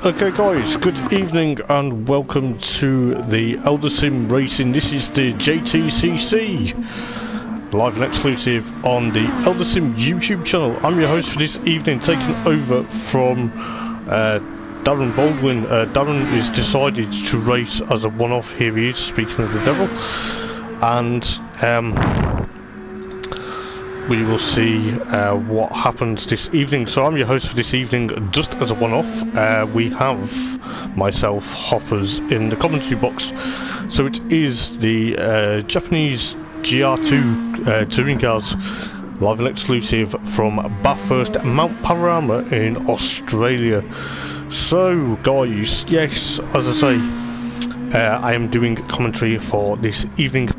Okay guys, good evening and welcome to the Eldar Sim Racing. This is the JTCC, live and exclusive on the Eldar Sim YouTube channel. I'm your host for this evening, taking over from Darren Baldwin. Darren has decided to race as a one-off. Here he is, speaking of the devil. And we will see what happens this evening. So I'm your host for this evening, just as a one-off. We have myself, Hoppers, in the commentary box. So it is the Japanese GR3 touring cars, live and exclusive from Bathurst, Mount Panorama in Australia. So guys, yes, as I say, I am doing commentary for this evening.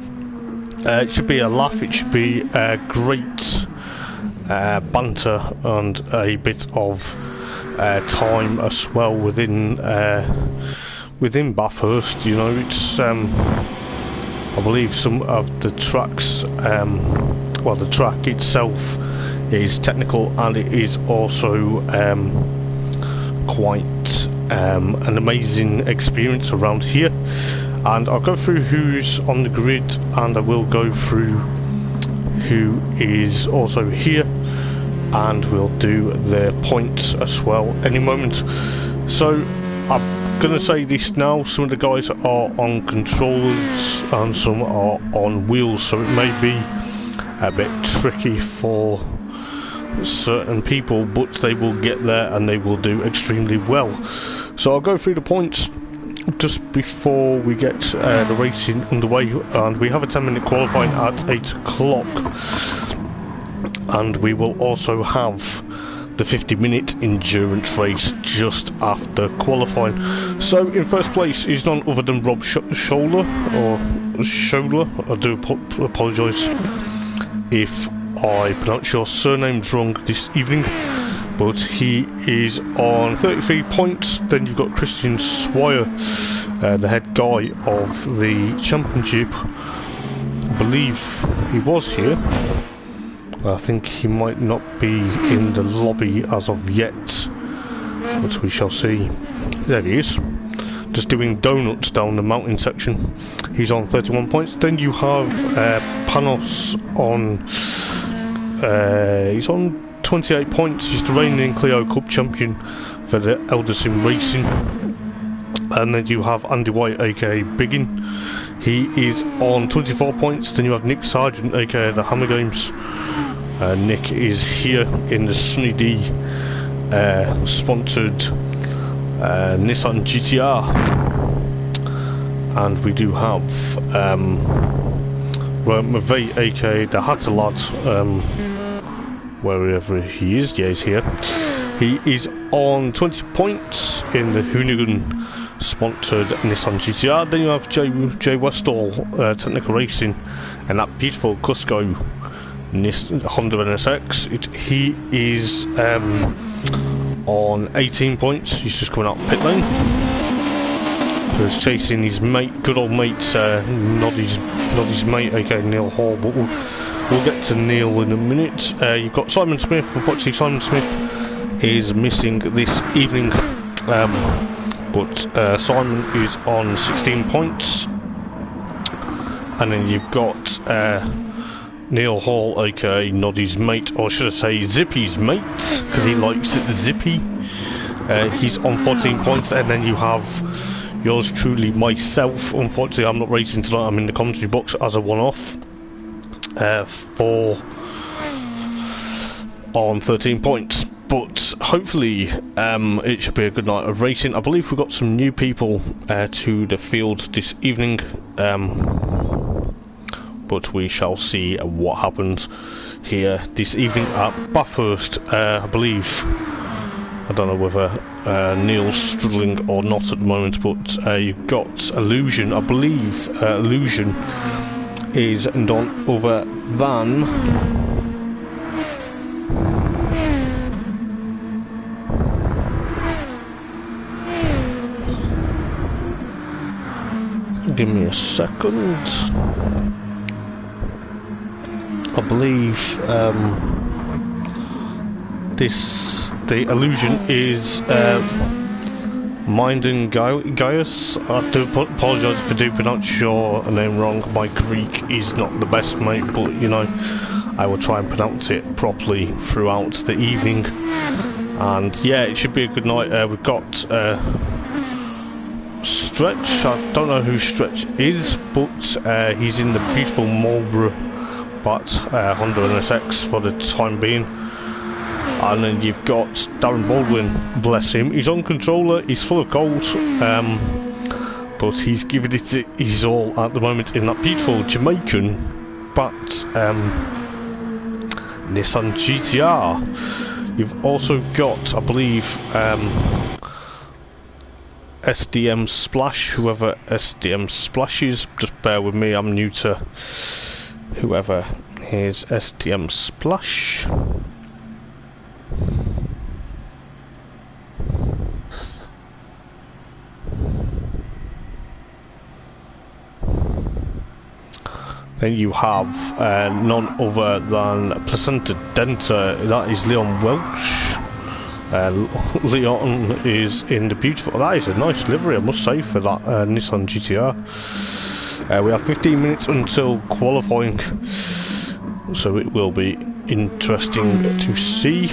It should be a laugh, it should be a great banter and a bit of time as well within Bathurst. You know, it's I believe some of the tracks, well, the track itself is technical, and it is also quite an amazing experience around here. And I'll go through who's on the grid, and I will go through who is also here, and we'll do their points as well any moment. So I'm gonna say this now: some of the guys are on controllers and some are on wheels, so it may be a bit tricky for certain people, but they will get there and they will do extremely well. So I'll go through the points just before we get the racing underway, and we have a 10-minute qualifying at 8 o'clock, and we will also have the 50-minute endurance race just after qualifying. So in first place is none other than Rob Scholler. I do apologise if I pronounce your surnames wrong this evening, but he is on 33 points. Then you've got Christian Swire, the head guy of the championship. I believe he was here. I think he might not be in the lobby as of yet, but we shall see. There he is, just doing donuts down the mountain section. He's on 31 points. Then you have Panos on, he's on 28 points. He's the reigning Clio Cup champion for the Eldar Sim Racing. And then you have Andy White, aka Biggin. He is on 24 points. Then you have Nick Sargent, aka the Hammer Games. Nick is here in the Sunny D sponsored Nissan GTR. And we do have Mavey, aka the Hatter Lad, wherever he is. Yeah, he's here. He is on 20 points in the Hoonigan sponsored Nissan GTR. Then you have Jay Westall, Technical Racing, and that beautiful Cusco Honda NSX. He is on 18 points. He's just coming out pit lane. He's chasing his mate, good old mate, Noddy's mate, aka Neil Hall, but we'll get to Neil in a minute. You've got Simon Smith. Unfortunately, Simon Smith is missing this evening, but Simon is on 16 points. And then you've got Neil Hall, aka Noddy's mate, or should I say Zippy's mate, because he likes it zippy. He's on 14 points. And then you have yours truly, myself. Unfortunately, I'm not racing tonight. I'm in the commentary box as a one-off. On 13 points, but hopefully it should be a good night of racing. I believe we've got some new people to the field this evening, but we shall see what happens here this evening at Bathurst. I believe, I don't know whether Neil's struggling or not at the moment, but you've got Illusion. I believe Illusion is none other than give me a second. I believe the Illusion is Minden Gaius. I do apologise if I do pronounce your name wrong. My Greek is not the best, mate, but you know, I will try and pronounce it properly throughout the evening. And yeah, it should be a good night. We've got Stretch. I don't know who Stretch is, but he's in the beautiful Marlborough Honda NSX for the time being. And then you've got Darren Baldwin, bless him. He's on controller, he's full of gold, but he's giving it his all at the moment in that beautiful Jamaican Nissan GTR. You've also got, I believe, SDM Splash, whoever SDM Splash is. Just bear with me, I'm new to whoever is SDM Splash. Then you have none other than Placenta Denta, that is Leon Welch. Leon is in the beautiful, that is a nice livery I must say for that Nissan GTR. We have 15 minutes until qualifying, so it will be interesting to see.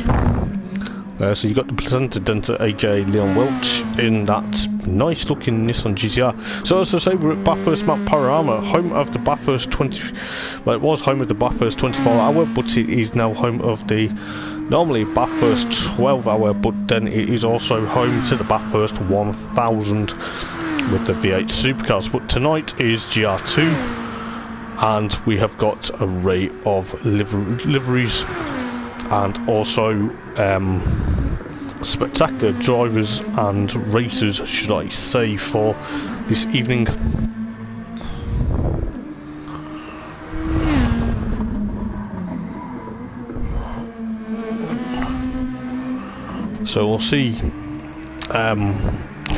So you've got the Placenta Denta, aka Leon Welch, in that nice looking Nissan GTR. So as I say, we're at Bathurst Map Panorama, home of the Bathurst 20, well it was home of the Bathurst 24 hour, but it is now home of the normally Bathurst 12 hour, but then it is also home to the Bathurst 1000 with the V8 supercars. But tonight is GR2, and we have got an array of liveries and also spectacular drivers and racers, should I say, for this evening. So we'll see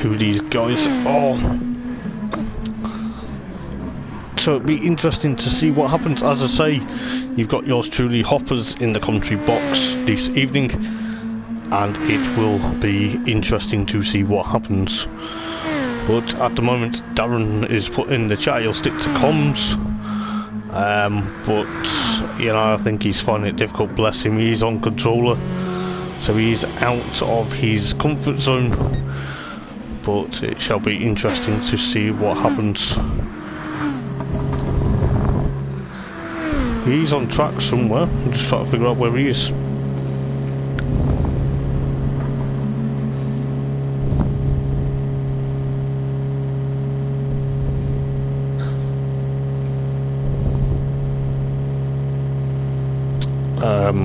who these guys are. So it'll be interesting to see what happens. As I say, you've got yours truly Hoppers in the commentary box this evening, and it will be interesting to see what happens. But at the moment, Darren is put in the chat, he'll stick to comms. But you know, I think he's finding it difficult, bless him. He's on controller, so he's out of his comfort zone. But it shall be interesting to see what happens. He's on track somewhere. I'm just trying to figure out where he is.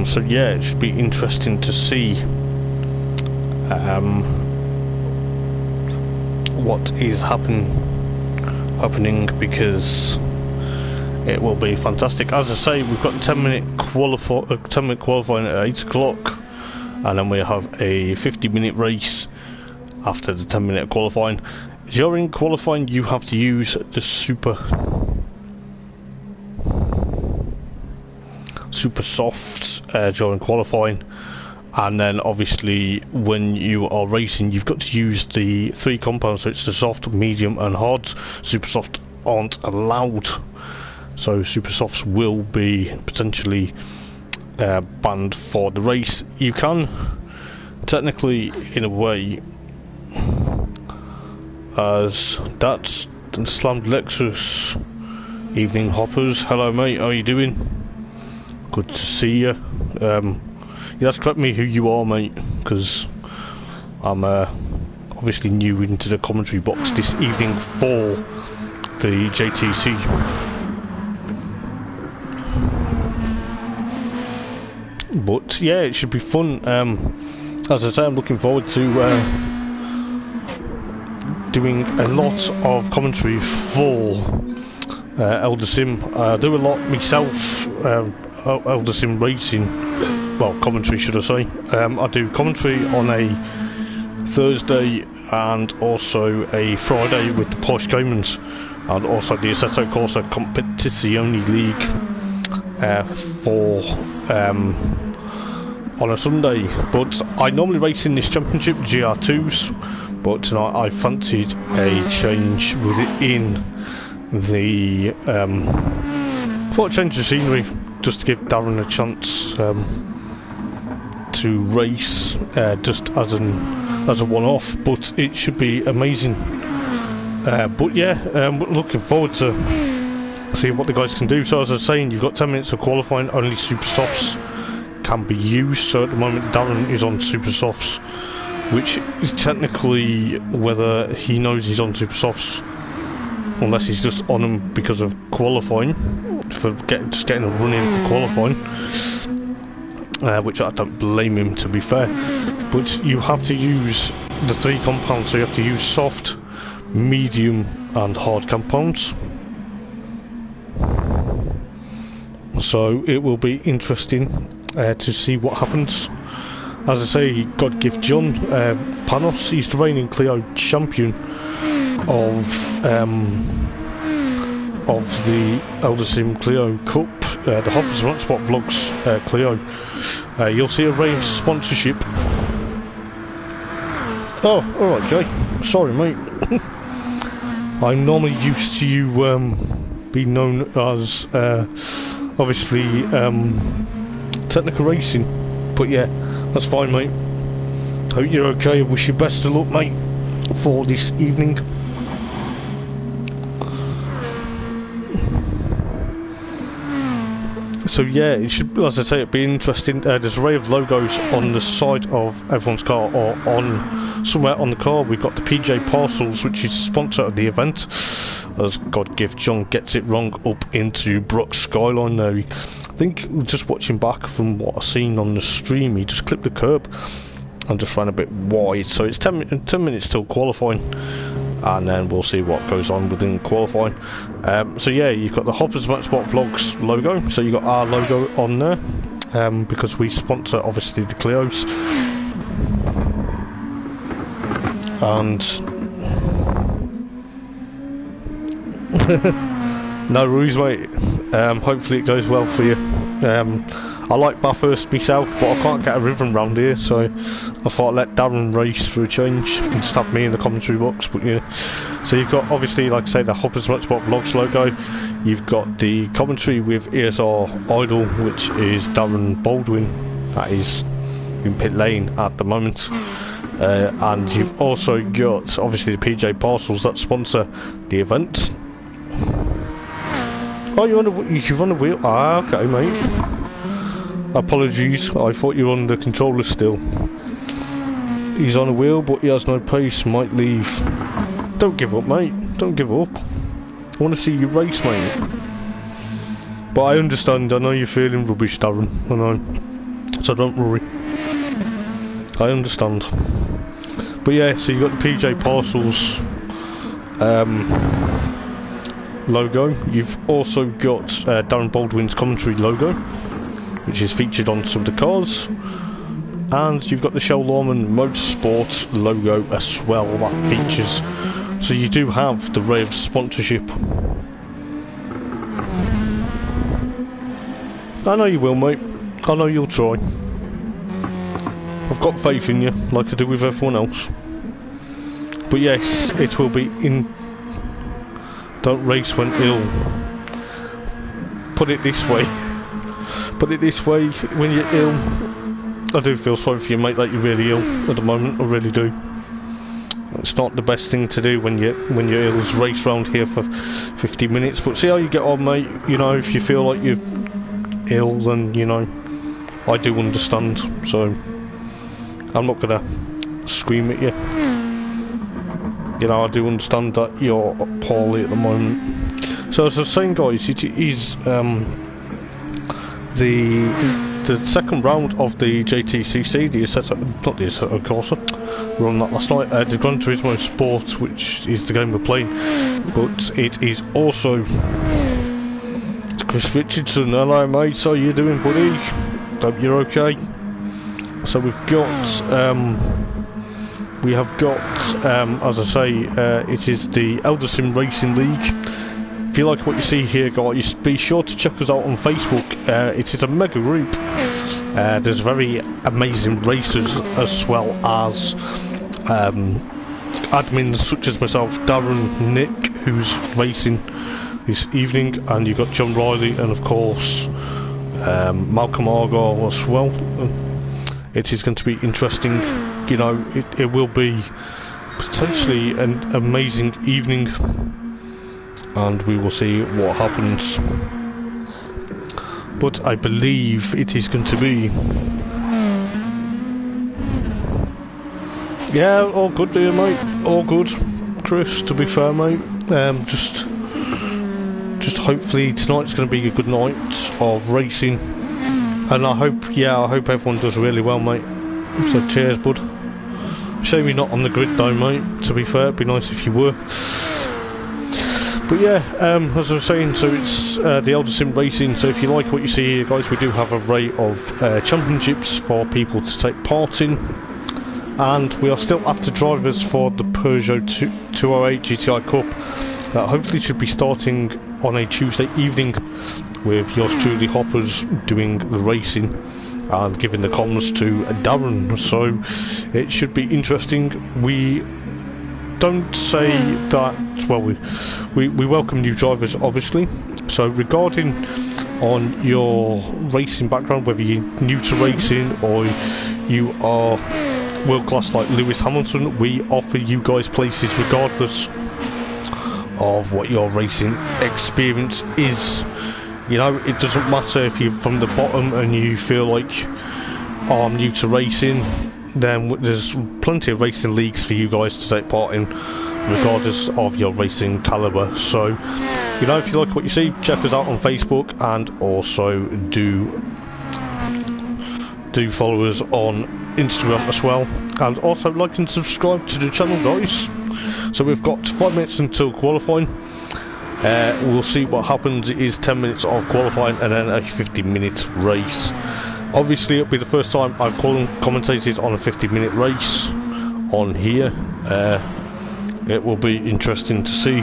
So yeah, it should be interesting to see what is happening, because it will be fantastic. As I say, we've got 10-minute qualifying at 8 o'clock, and then we have a 50-minute race after the 10-minute qualifying. During qualifying, you have to use the super softs during qualifying, and then obviously when you are racing, you've got to use the 3 compounds. So it's the soft, medium, and hard. Super soft aren't allowed. So super softs will be potentially banned for the race. You can technically, in a way, as that's Slammed Lexus. Evening Hoppers, hello mate, how are you doing? Good to see you. You have to correct me who you are, mate, because I'm obviously new into the commentary box this evening for the JTCC. But yeah, it should be fun. As I say, I'm looking forward to doing a lot of commentary for Eldar Sim. I do a lot myself, Eldar Sim racing, well, commentary should I say. I do commentary on a Thursday and also a Friday with the Porsche Caymans, and also the Assetto Corsa Competizione League for on a Sunday. But I normally race in this championship GR2s, but tonight I fancied a change within the thought change of scenery, just to give Darren a chance to race, just as a one-off. But it should be amazing. But yeah, looking forward to seeing what the guys can do. So as I was saying, you've got 10 minutes of qualifying. Only super softs can be used. So at the moment Darren is on super softs, which is technically, whether he knows he's on super softs, unless he's just on them because of qualifying, for just getting a run in for qualifying, which I don't blame him, to be fair. But you have to use the 3 compounds, so you have to use soft, medium and hard compounds. So it will be interesting to see what happens. As I say, God give John Panos, he's the reigning Clio champion of the Eldar Sim Clio Cup, the Hoppers Motorsport Vlogs Clio. You'll see a range sponsorship. Oh, alright Jay, sorry mate. I'm normally used to you being known as obviously technical racing, but yeah, that's fine mate. Hope you're okay. I wish you best of luck mate for this evening. So yeah, it should, as I say, it'd be interesting. There's an array of logos on the side of everyone's car, or on somewhere on the car. We've got the PJ Parcels, which is the sponsor of the event, as God give John gets it wrong up into Brook's Skyline there. I think, just watching back from what I've seen on the stream, he just clipped the curb and just ran a bit wide. So it's 10 minutes till qualifying, and then we'll see what goes on within qualifying. So yeah, you've got the Hoppers Motorsport Vlogs logo, so you've got our logo on there, because we sponsor obviously the Clios. And no worries mate, hopefully it goes well for you. I like Bathurst myself, but I can't get a rhythm round here, so I thought I'd let Darren race for a change and stab me in the commentary box. But yeah, so you've got obviously, like I say, the Hoppers Motorsport Vlogs logo. You've got the commentary with ESR Idol, which is Darren Baldwin, that is in pit lane at the moment. And you've also got obviously the PJ Parcels that sponsor the event. Oh, you're on the wheel? Ah, okay mate. Apologies, I thought you were on the controller still. He's on a wheel, but he has no pace, might leave. Don't give up mate, don't give up. I want to see you race mate. But I understand, I know you're feeling rubbish Darren, I know. So don't worry, I understand. But yeah, so you've got the PJ Parcels logo. You've also got Darren Baldwin's commentary logo, which is featured on some of the cars, and you've got the Shell Lawman Motorsport logo as well that features. So you do have the array of sponsorship. I know you will mate, I know you'll try. I've got faith in you, like I do with everyone else. But yes, it will be in. Don't race when ill. Put it this way. Put it this way, when you're ill, I do feel sorry for you mate, that you're really ill at the moment, I really do. It's not the best thing to do when you're ill, is race round here for 50 minutes, but see how you get on mate. You know, if you feel like you're ill, then you know, I do understand, so I'm not gonna scream at you. You know, I do understand that you're poorly at the moment. So as I was saying guys, it is the second round of the JTCC, the Assetto, not the Assetto Corsa, we were on that last night, the Gran Turismo Sport, which is the game we're playing, but it is also Chris Richardson. Hello mate, how you doing buddy? Hope you're okay. So we've got as I say, it is the Eldar Sim Racing League. If you like what you see here guys, be sure to check us out on Facebook. It is a mega group. There's very amazing racers, as well as admins such as myself, Darren, Nick, who's racing this evening, and you've got John Riley and of course Malcolm Argyle as well. It is going to be interesting. You know, it will be potentially an amazing evening, and we will see what happens. But I believe it is going to be, yeah, all good there, mate. All good, Chris. To be fair, mate. Just hopefully tonight's going to be a good night of racing, and I hope everyone does really well, mate. So cheers, bud. Shame you're not on the grid though, mate. To be fair, it'd be nice if you were. But yeah, as I was saying, so it's the Eldar Sim Racing. So if you like what you see here, guys, we do have an array of championships for people to take part in, and we are still after drivers for the Peugeot 208 GTI Cup. That hopefully should be starting on a Tuesday evening, with yours truly Hoppers doing the racing and giving the comms to Darren. So it should be interesting. We don't say that, well, we welcome new drivers, obviously. So regarding on your racing background, whether you're new to racing or you are world class like Lewis Hamilton, we offer you guys places regardless of what your racing experience is. You know, it doesn't matter if you're from the bottom and you feel like, oh, I'm new to racing, then there's plenty of racing leagues for you guys to take part in, regardless of your racing caliber. So, you know, if you like what you see, check us out on Facebook, and also do follow us on Instagram as well, and also like and subscribe to the channel, guys. So we've got 5 minutes until qualifying. We'll see what happens. It is 10 minutes of qualifying and then a 50-minute race. Obviously, it'll be the first time I've commentated on a 50-minute race on here. It will be interesting to see.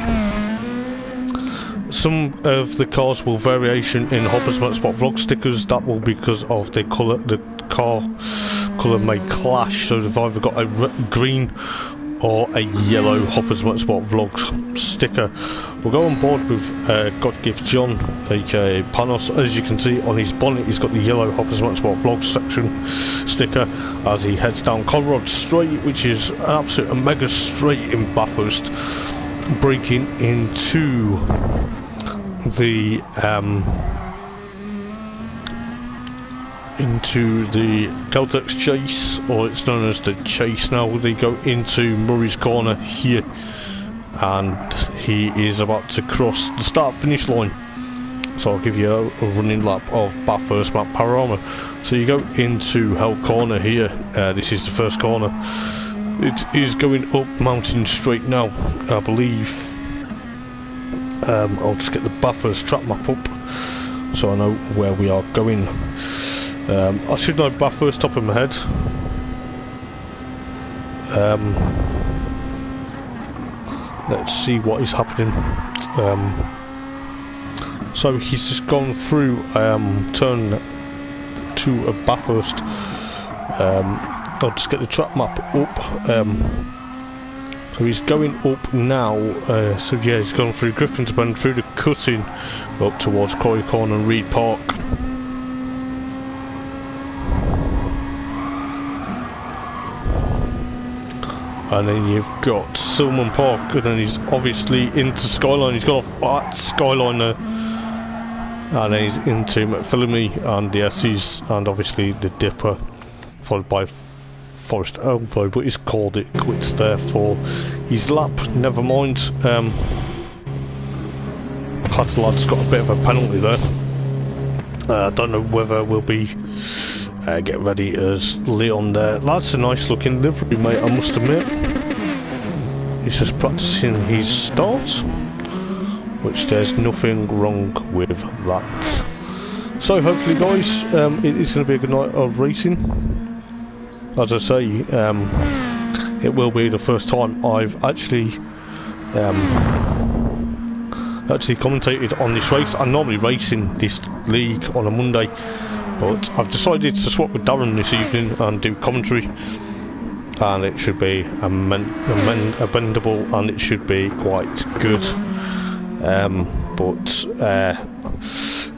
Some of the cars will variation in Hoppers Motorsport vlog stickers. That will be because of the colour. The car colour may clash, so they've either got a green or a yellow Hoppers Motorsport vlog sticker. We'll go on board with God Gives John, aka Panos. As you can see on his bonnet, he's got the yellow Hoppers Motorsport vlog section sticker as he heads down Conrod Straight, which is an absolute mega straight in Bathurst, breaking into the Delta X Chase, or it's known as the Chase now. They go into Murray's Corner here, and he is about to cross the start finish line. So I'll give you a running lap of Bathurst map panorama. So you go into Hell Corner here. This is the first corner. It is going up Mountain Straight now, I believe. I'll just get the Bathurst track map up so I know where we are going. I should know Bathurst top of my head. Let's see what is happening. So he's just gone through turn 2 of Bathurst. I'll just get the track map up. So he's going up now. So yeah, he's gone through Griffin's Bend, through the cutting up towards Quarry Corner and Reed Park. And then you've got Silman Park, and then he's obviously into Skyline. He's got off at Skyline there, and then he's into McPhillamy and the S's, and obviously the Dipper, followed by Forest Elbow. But he's called it quits there for his lap. Never mind. Catalan's got a bit of a penalty there. I don't know whether we'll be get ready as Leon there. That's a nice looking livery, mate, I must admit. He's just practicing his start, which there's nothing wrong with that. So hopefully, guys, it is going to be a good night of racing. As I say, it will be the first time I've actually commentated on this race. I normally race in this league on a Monday, but I've decided to swap with Darren this evening and do commentary, and it should be bendable, and it should be quite good. But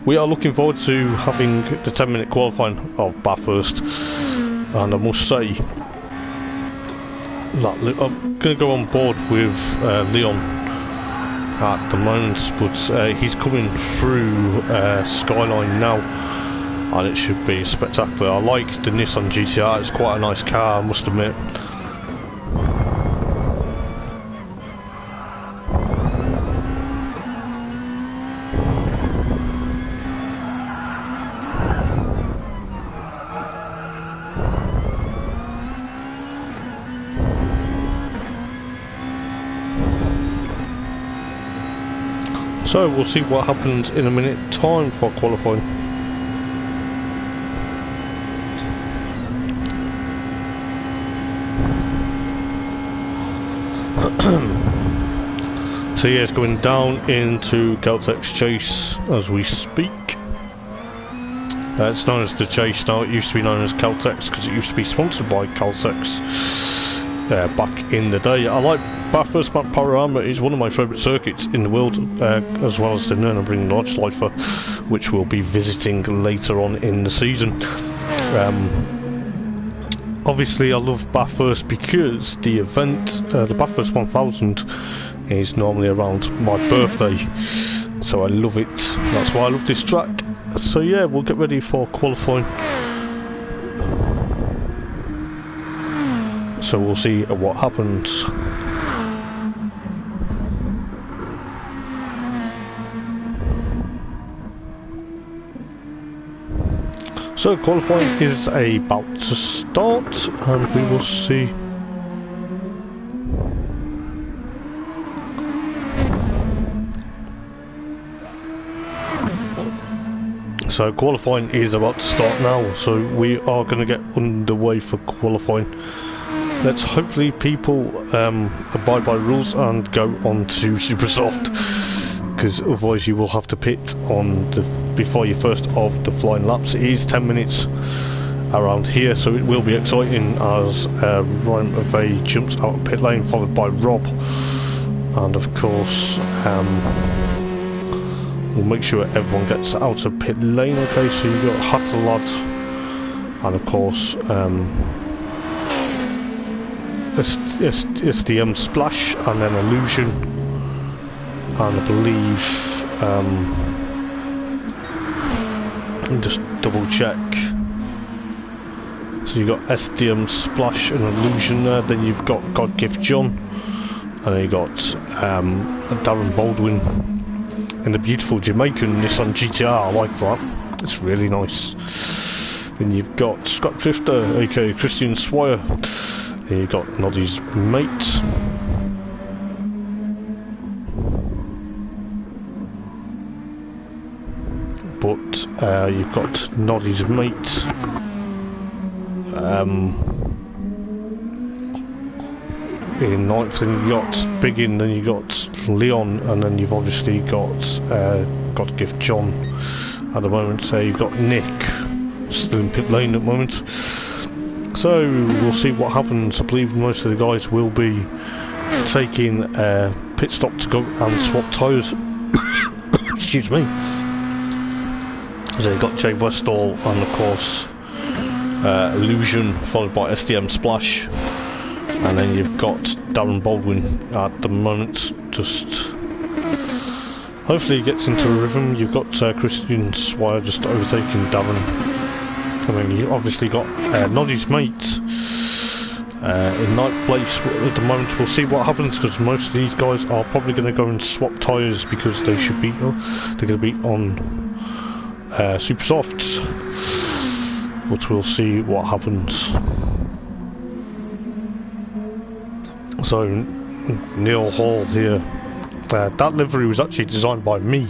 we are looking forward to having the 10-minute qualifying of Bathurst, and I must say that I'm going to go on board with Leon at the moment, but he's coming through Skyline now, and it should be spectacular. I like the Nissan GTR, it's quite a nice car, I must admit. So we'll see what happens in a minute time for qualifying. So yeah, it's going down into Caltex Chase as we speak. It's known as the Chase now. It used to be known as Caltex because it used to be sponsored by Caltex back in the day. I like Bathurst Panorama. Is one of my favourite circuits in the world, as well as the Nürburgring Nordschleife, which we'll be visiting later on in the season. Obviously I love Bathurst because the event, the Bathurst 1000, is normally around my birthday, so I love it. That's why I love this track. So yeah, we'll get ready for qualifying. So we'll see what happens. So qualifying is about to start, and we will see. So qualifying is about to start now, so we are going to get underway for qualifying. Let's hopefully people abide by rules and go on to Super Soft, because otherwise you will have to pit on the before your first of the flying laps. It is 10 minutes around here, so it will be exciting as Ryan McVeigh jumps out of pit lane, followed by Rob, and of course we'll make sure everyone gets out of pit lane. Okay, so you've got Hattelad, and of course SDM Splash, and then Illusion, and I believe just double check. So you've got SDM Splash and Illusion there, then you've got God Gift John, and then you've got Darren Baldwin in the beautiful Jamaican Nissan GTR. I like that, it's really nice. Then you've got Scrap Drifter, aka Christian Swire. Then you've got Noddy's mate. But you've got Noddy's mate. In ninth, then you got Biggin, then you got Leon, and then you've obviously got Gift John at the moment. So you've got Nick still in pit lane at the moment. So we'll see what happens. I believe most of the guys will be taking a pit stop to go and swap tyres. Excuse me. So you've got Jay Westall, and of course Illusion, followed by SDM Splash, and then you've got Darren Baldwin at the moment. Just hopefully he gets into a rhythm. You've got Christian Swire just overtaking Darren. I mean, you obviously got Noddy's mate in ninth place at the moment. We'll see what happens, because most of these guys are probably going to go and swap tyres, because they should be they're going to be on Super Softs. But we'll see what happens. So Neil Hall here, that livery was actually designed by me.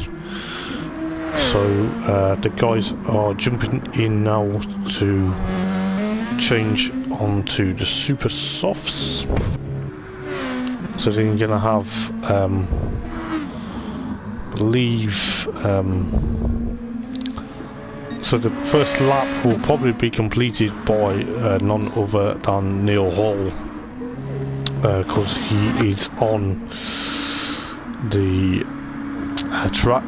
So the guys are jumping in now to change onto the Super Softs. So then you're gonna have So the first lap will probably be completed by none other than Neil Hall, because he is on the track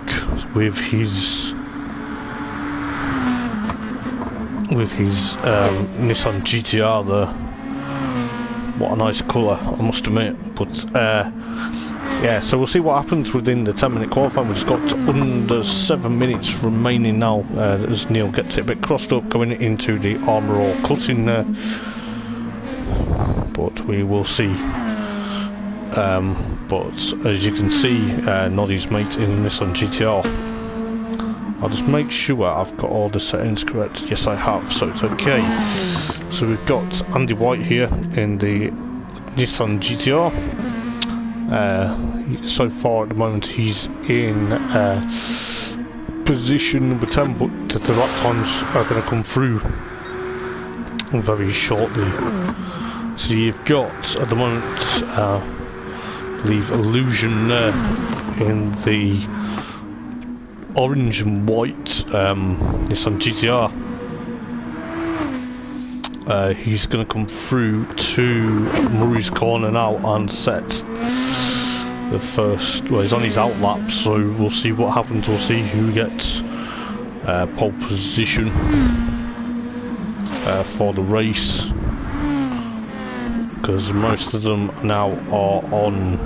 with his Nissan GTR there. What a nice colour, I must admit. But yeah, so we'll see what happens within the 10-minute qualifying. We've just got under 7 minutes remaining now, as Neil gets it a bit crossed up going into the armour or cutting there. But we will see. But as you can see, Noddy's mate in Nissan GTR. I'll just make sure I've got all the settings correct. Yes, I have, so it's okay. So we've got Andy White here in the Nissan GTR. So far at the moment he's in position number 10, but the lap times are going to come through very shortly. So you've got at the moment, I believe, Illusion there in the orange and white Nissan GTR. He's going to come through to Murray's corner now and set the first. Well, he's on his out lap, so we'll see what happens. We'll see who gets pole position for the race, because most of them now are on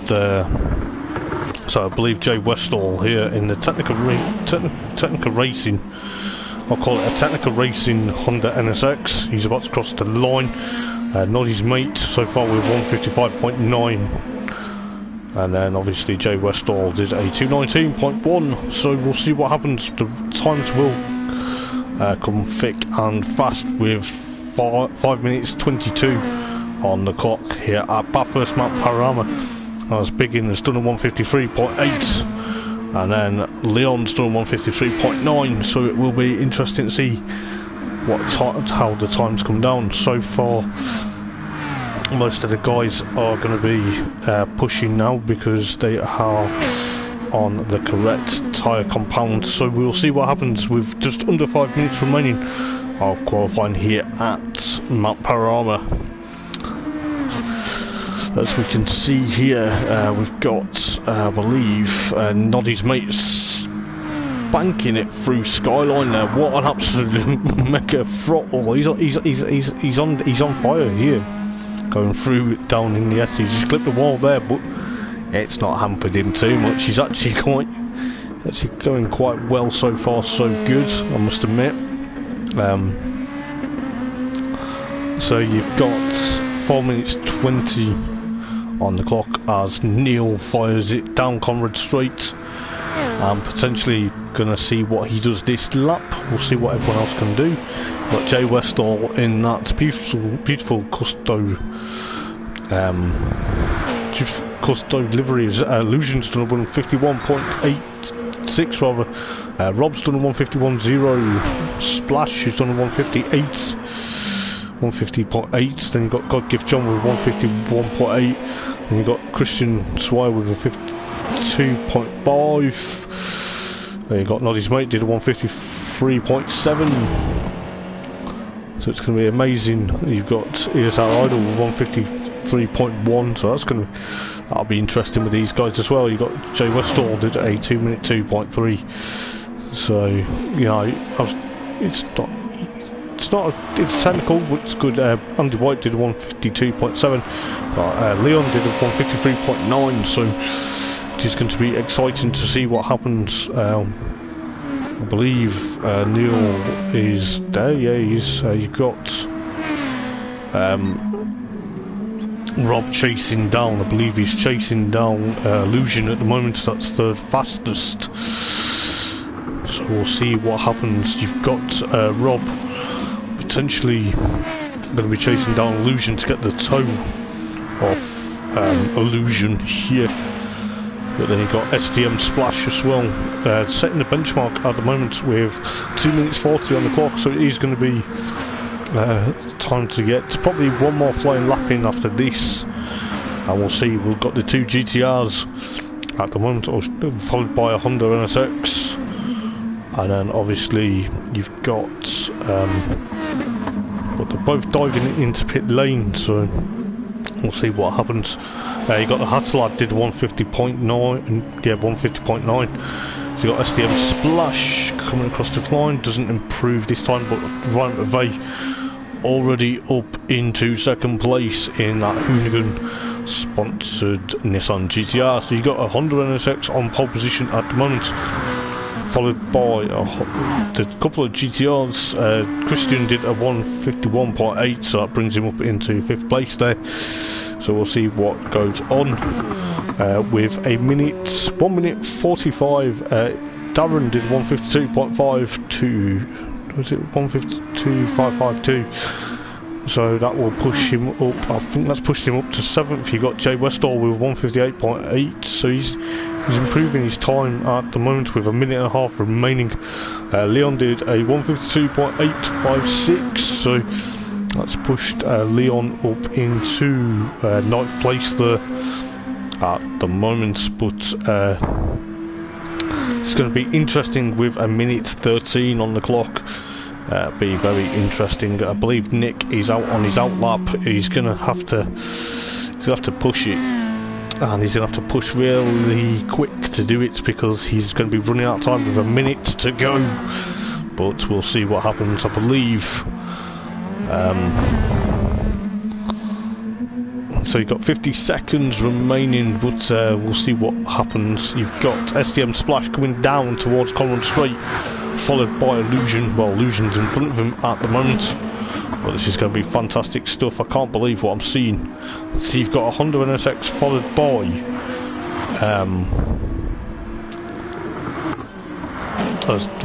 the. So I believe Jay Westall here in the technical racing. I'll call it a technical racing Honda NSX. He's about to cross the line. Noddy's mate so far with 155.9, and then obviously Jay Westall did a 219.1. So we'll see what happens. The times will come thick and fast with 5 minutes 22 on the clock here at Bathurst Mount Panorama. As Biggin has done a 153.8, and then Leon's done 153.9. So it will be interesting to see how the times come down. So far, most of the guys are going to be pushing now because they are on the correct tyre compound. So we'll see what happens with just under 5 minutes remaining of qualifying here at Mount Panorama. As we can see here, we've got, I believe, Noddy's mates banking it through Skyline there. What an absolute mega throttle! He's on fire here, going through down in the S. He's just clipped the wall there, but it's not hampered him too much. He's actually going quite well so far. So good, I must admit. So you've got 4 minutes 20 on the clock as Neil fires it down Conrad Straight, and potentially gonna see what he does this lap. We'll see what everyone else can do. Got Jay Westall in that beautiful Custo liveries. Illusion's done a 151.86 rather. Rob's done a 151.0. Splash has done a 150.8. Then you've got God Gift John with 151.8. And you've got Christian Swire with a 52.5. Then you've got Noddy's mate did a 153.7. So it's going to be amazing. You've got Here's Our Idol with 153.1. So that'll be interesting with these guys as well. You've got Jay Westall did a 2 minute 2.3. So you know, it's technical, but it's good. Andy White did a 152.7, but Leon did a 153.9. So it is going to be exciting to see what happens. I believe Neil is there. Yeah, you've got Rob chasing down. I believe he's chasing down Illusion at the moment. That's the fastest. So we'll see what happens. You've got Rob potentially going to be chasing down Illusion to get the toe off Illusion here. But then you've got STM Splash as well, setting the benchmark at the moment with 2 minutes 40 on the clock. So it is going to be time to get probably one more flying lap in after this, and we'll see. We've got the two GTRs at the moment, followed by a Honda NSX. and then obviously you've got but they're both diving into pit lane, so we'll see what happens. You got the Hasselblad did 150.9, and yeah, 150.9. So you got SDM Splash coming across the line, doesn't improve this time, but Ryan McVeigh already up into second place in that Hoonigan sponsored Nissan GTR. So you got a Honda NSX on pole position at the moment, followed by the couple of GTRs. Christian did a 151.8, so that brings him up into 5th place there. So we'll see what goes on with 1 minute 45. Darren did 152.52. Was it 152.552? So that will push him up. I think that's pushed him up to 7th. You got Jay Westall with 158.8. So he's improving his time at the moment with 1.5 minutes remaining. Leon did a 152.856. So that's pushed Leon up into 9th place there at the moment. But it's going to be interesting with 1 minute 13 on the clock. Be very interesting. I believe Nick is out on his outlap. He's going to have to push it, and he's going to have to push really quick to do it, because he's going to be running out of time with 1 minute to go. But we'll see what happens. I believe so you've got 50 seconds remaining, but we'll see what happens. You've got SDM Splash coming down towards Conrad Straight, followed by Illusion. Well, Illusion's in front of him at the moment, but this is going to be fantastic stuff. I can't believe what I'm seeing. So you've got a Honda NSX followed by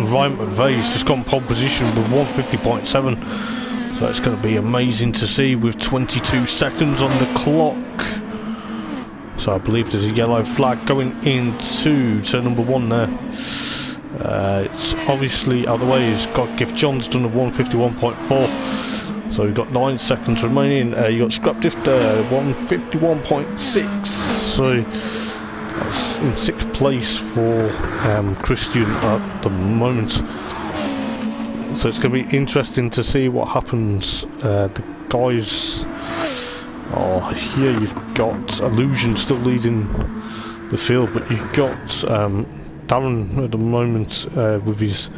Ryan McVeigh's just got pole position with 150.7. So it's going to be amazing to see with 22 seconds on the clock. So I believe there's a yellow flag going into turn number 1 there. It's obviously out of the way. It's got Gift John's done a 151.4. So we've got 9 seconds remaining. You got Scrap Drifter 151.6. So that's in 6th place for Christian at the moment. So it's going to be interesting to see what happens. The guys, here you've got Illusion still leading the field, but you've got Darren at the moment with his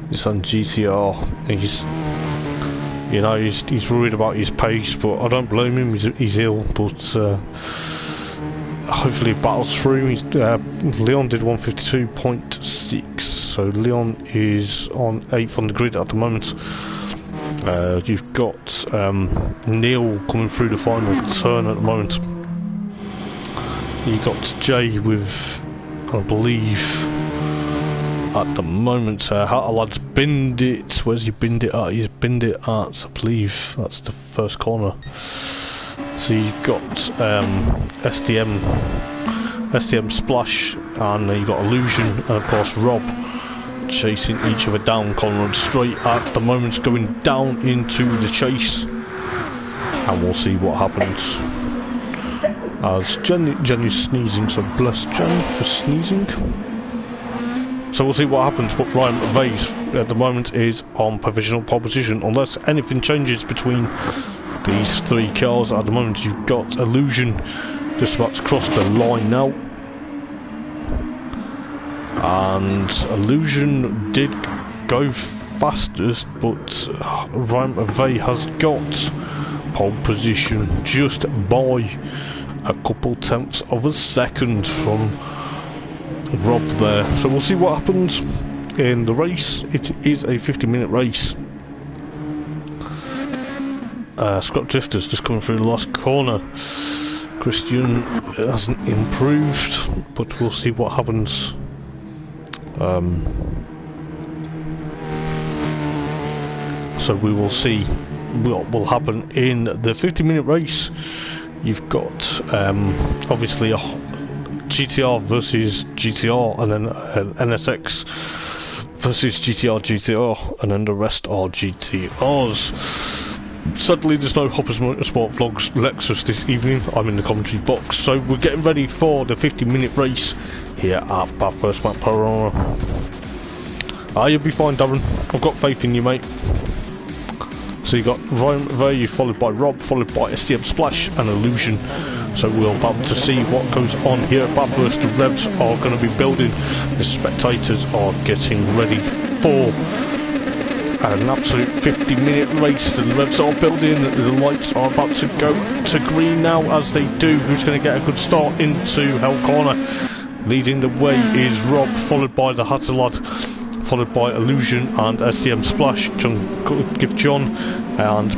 Nissan GTR. He's worried about his pace, but I don't blame him. He's ill, but hopefully it battles through. Leon did 152.6, so Leon is on 8th on the grid at the moment. You've got Neil coming through the final turn at the moment. You've got Jay with, I believe, at the moment, Lad's binned it. Where's he binned it at? He's binned it at, I believe that's the first corner. So you've got SDM Splash, and you've got Illusion, and of course Rob chasing each other down. Conrad Straight at the moment going down into the chase, and we'll see what happens. As Jenny's sneezing, so bless Jenny for sneezing. So we'll see what happens, but Ryan McVeigh at the moment is on provisional pole position, unless anything changes between these 3 cars. At the moment you've got Illusion just about to cross the line now, and Illusion did go fastest, but Ryan McVeigh has got pole position just by a couple tenths of a second from Rob there. So we'll see what happens in the race. It is a 50-minute race. Scrap Drifter's just coming through the last corner. Christian hasn't improved, but we'll see what happens. So we will see what will happen in the 50-minute race. You've got obviously a GTR versus GTR, and then an NSX versus GTR, and then the rest are GTRs. Sadly, there's no Hoppers Motorsport Vlogs Lexus this evening. I'm in the commentary box, so we're getting ready for the 50-minute race here at Bathurst Panorama. You'll be fine, Darren. I've got faith in you, mate. So you got Ryan there, followed by Rob, followed by STM Splash and Illusion. So we'll be able to see what goes on here at Bathurst. The revs are going to be building. The spectators are getting ready for an absolute 50-minute race. The revs are building. The lights are about to go to green now. As they do, who's going to get a good start into Hell Corner? Leading the way is Rob, followed by the Hatter Lad, followed by Illusion and STM Splash, Give John, and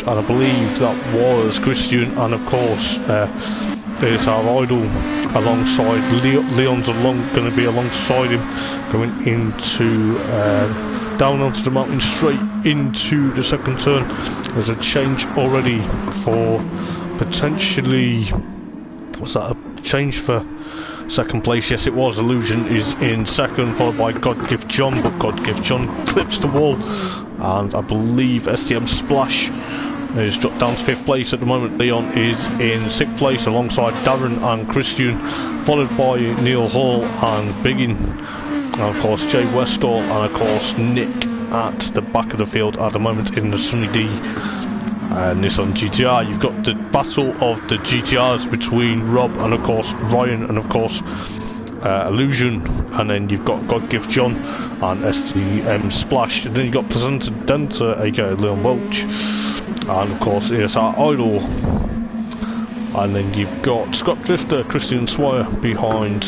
I believe that was Christian, and of course there's our idol alongside Leon's going to be alongside him, going into down onto the mountain straight into the second turn. There's a change already for potentially, was that a change for second place? Yes, it was. Illusion is in second, followed by God Give John, but God Give John clips the wall, and I believe STM Splash is dropped down to 5th place at the moment. Leon is in 6th place alongside Darren and Christian, followed by Neil Hall and Biggin, and of course Jay Westall, and of course Nick at the back of the field at the moment in the Sunny D Nissan GTR. You've got the battle of the GTRs between Rob and of course Ryan and of course Illusion, and then you've got God Give John and STM Splash, and then you've got Placenta Denta aka Leon Welch, and of course here's our idol, and then you've got Scott Drifter, Christian Swire behind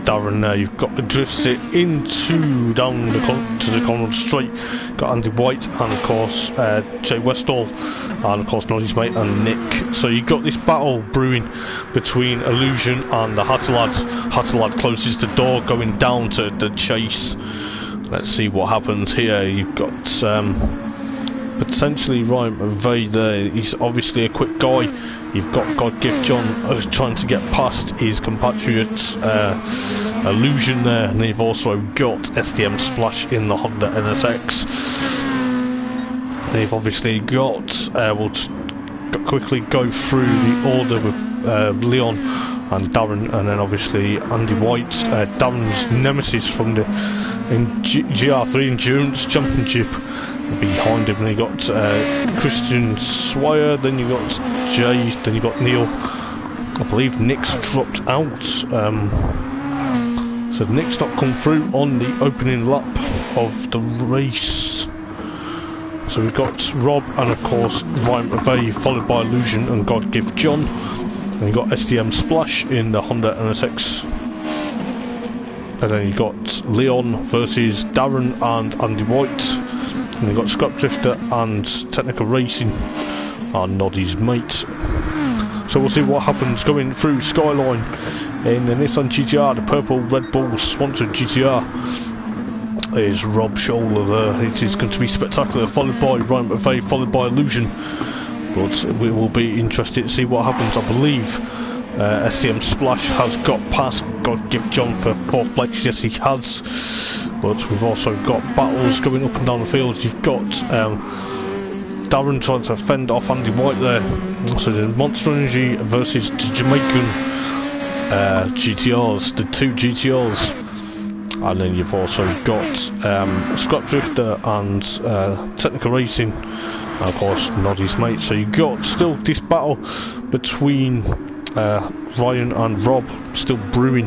Darren there. You've got the drifts it into down to the Conrad Straight. Got Andy White and of course Jay Westall and of course Noddy's mate and Nick. So you've got this battle brewing between Illusion and the Hatter Lad. Hatter Lad closes the door going down to the chase. Let's see what happens here. You've got potentially Ryan McVeigh there. He's obviously a quick guy. You've got God Give John trying to get past his compatriots Illusion there, and you've also got STM Splash in the Honda NSX. They've obviously got, we'll just quickly go through the order with Leon and Darren, and then obviously Andy White, Darren's nemesis from the GR3 Endurance Championship, behind him. And you got Christian Swire, then you got Jay, then you got Neil. I believe Nick's dropped out, so Nick's not come through on the opening lap of the race. So we've got Rob and of course Ryan McVeigh, followed by Illusion and God Give John, and you got STM Splash in the Honda NSX. And then you got Leon versus Darren and Andy White. And you got Scott Drifter and Technical Racing and Noddy's mate. So we'll see what happens going through Skyline in the Nissan GTR, the purple Red Bull sponsored GTR. Is Rob Scholler there. It is going to be spectacular, followed by Ryan McVeigh, followed by Illusion. But we will be interested to see what happens. I believe STM Splash has got past God Give John for 4th place. Yes, he has. But we've also got battles going up and down the field. You've got Darren trying to fend off Andy White there. So the Monster Energy versus the Jamaican GTRs, the 2 GTRs. And then you've also got Scott Drifter and Technical Racing, and of course Noddy's mate. So you've got still this battle between Ryan and Rob still brewing,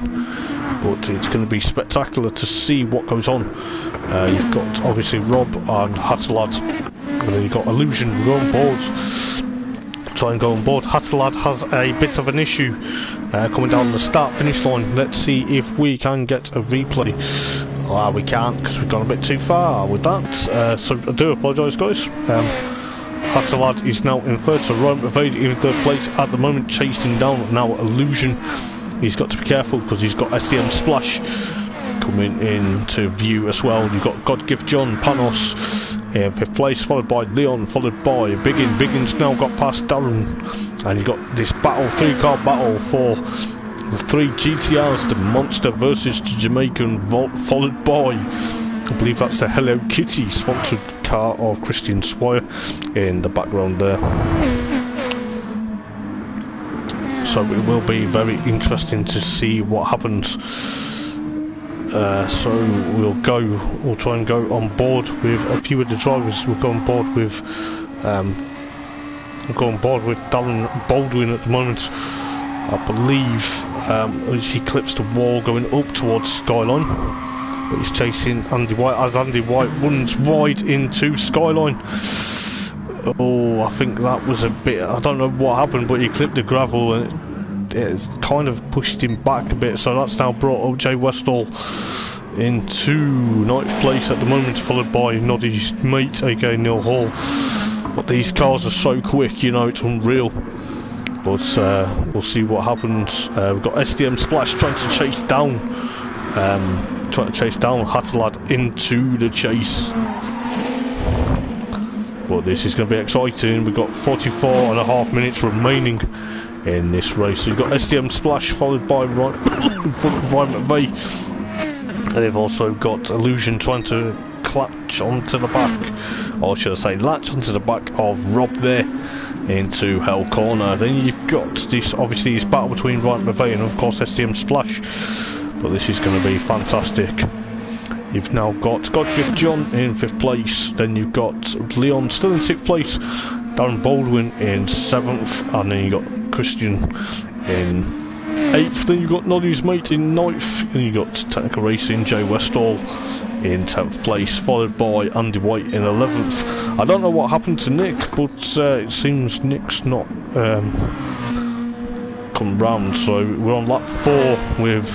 but it's going to be spectacular to see what goes on. You've got obviously Rob and Hatter Lad, and then you've got Illusion go on board, try and go on board. Hatter Lad has a bit of an issue coming down the start finish line. Let's see if we can get a replay. We can't because we've gone a bit too far with that, so I do apologise guys. Hatter Lad is now in 3rd, so Ryan McVeigh in 3rd place at the moment, chasing down now Illusion. He's got to be careful because he's got STM Splash coming into view as well. You've got God Give John, Panos in 5th place, followed by Leon, followed by Biggin. Biggin's now got past Darren, and you've got this battle, 3-car battle for the 3 GTRs, the Monster versus the Jamaican, followed by, I believe that's the Hello Kitty sponsored car of Christian Swire in the background there. So it will be very interesting to see what happens. So we'll try and go on board with a few of the drivers. We'll go on board with Darren Baldwin at the moment. I believe he clips the wall going up towards Skyline, but he's chasing Andy White as Andy White runs wide into Skyline. Oh, I think that was a bit, I don't know what happened, but he clipped the gravel and it's kind of pushed him back a bit, so that's now brought up Jay Westall into 9th place at the moment, followed by Noddy's mate, aka Neil Hall. But these cars are so quick, you know, it's unreal. But we'll see what happens. We've got SDM Splash trying to chase down Hatterlad into the chase. But this is going to be exciting. We've got 44.5 minutes remaining in this race. So you've got SDM Splash followed by Ryan McVeigh. And they've also got Illusion trying to clutch onto the back, or should I say latch onto the back of Rob there into Hell Corner. Then you've got this, obviously, this battle between Ryan McVeigh and of course SDM Splash. But this is going to be fantastic. You've now got Godgift John in 5th place, then you've got Leon still in 6th place, Darren Baldwin in 7th, and then you've got Christian in 8th, then you've got Noddy's mate in 9th, and you've got Technical Racing, Jay Westall in 10th place, followed by Andy White in 11th. I don't know what happened to Nick, but it seems Nick's not come round, so we're on lap 4 with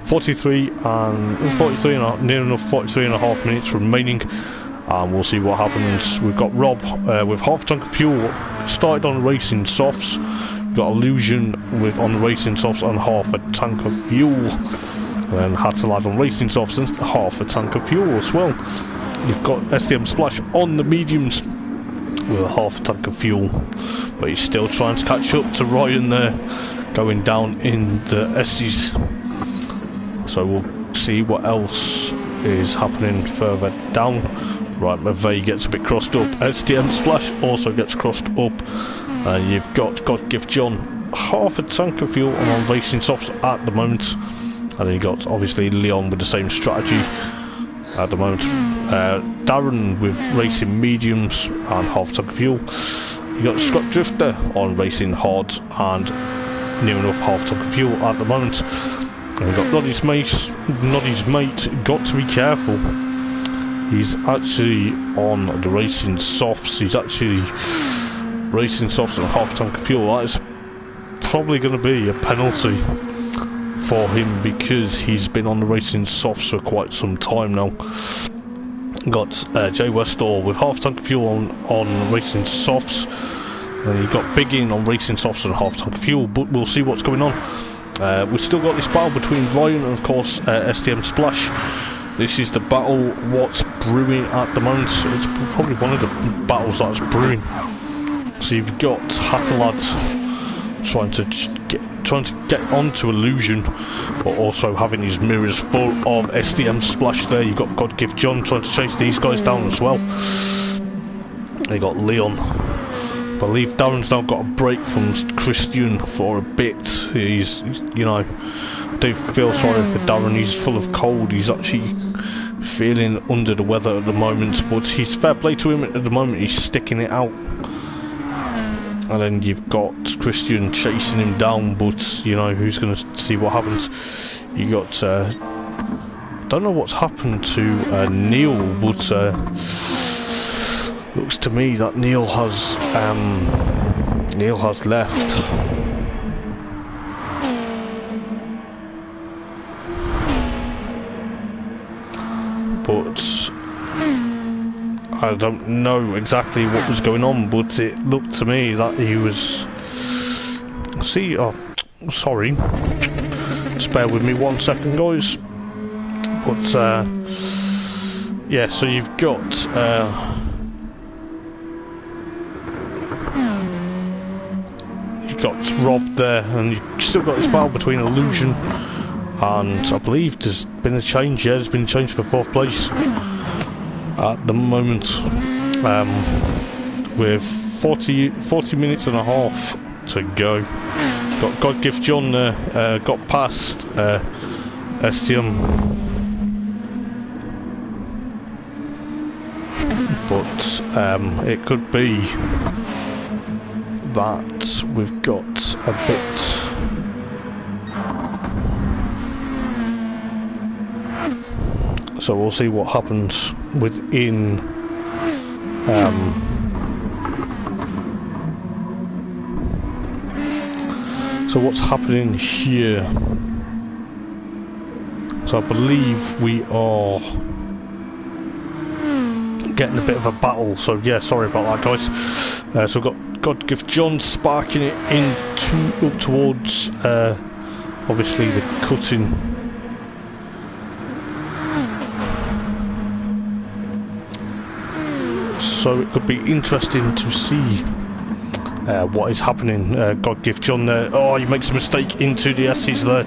43 and near enough 43 and a half minutes remaining, and we'll see what happens. We've got Rob with half a tank of fuel, started on racing softs. We've got Illusion on the racing softs and half a tank of fuel, and Hatterlad on racing softs and half a tank of fuel as well. You've got SDM Splash on the mediums with a half a tank of fuel, but he's still trying to catch up to Ryan there, going down in the S's. So we'll see what else is happening further down. Right, McVeigh gets a bit crossed up. SDM Splash also gets crossed up. And you've got Godgift John, half a tank of fuel on racing softs at the moment. And then you got obviously Leon with the same strategy at the moment. Darren with racing mediums and half a tank of fuel. You got Scott Drifter on racing hard and near enough half a tank of fuel at the moment. And we've got Noddy's mate, got to be careful. He's actually on the racing softs. He's actually racing softs and half a tank of fuel. That is probably going to be a penalty for him because he's been on the racing softs for quite some time now. Got Jay Westall with half a tank of fuel on racing softs. And you've got Big In on racing softs and half a tank of fuel, but we'll see what's going on. We've still got this battle between Ryan and of course SDM Splash. This is the battle what's brewing at the moment. It's probably one of the battles that's brewing. So you've got Hatterlad trying to get onto Illusion, but also having his mirrors full of SDM Splash there. You've got Godgift John trying to chase these guys down as well. They got Leon. I believe Darren's now got a break from Christian for a bit. He's you know, I do feel sorry for Darren. He's full of cold. He's actually feeling under the weather at the moment, but he's fair play to him at the moment. He's sticking it out. And then you've got Christian chasing him down, but you know, who's going to see what happens. You got don't know what's happened to Neil, but looks to me that Neil has left. But I don't know exactly what was going on, but it looked to me that he was... sorry. Just bear with me 1 second, guys. But, yeah, so you've got... you've got Rob there, and you've still got this battle between Illusion and I believe there's been a change. Yeah, there's been a change for 4th place at the moment, with 40 minutes and a half to go. Got Godgift John there, got past STM but it could be that we've got a bit. So we'll see what happens within. So what's happening here? So I believe we are getting a bit of a battle. So yeah, sorry about that, guys. So we've got God Give John sparking it up towards obviously the cutting. So it could be interesting to see what is happening. God Give John there. Oh, he makes a mistake into the S's there,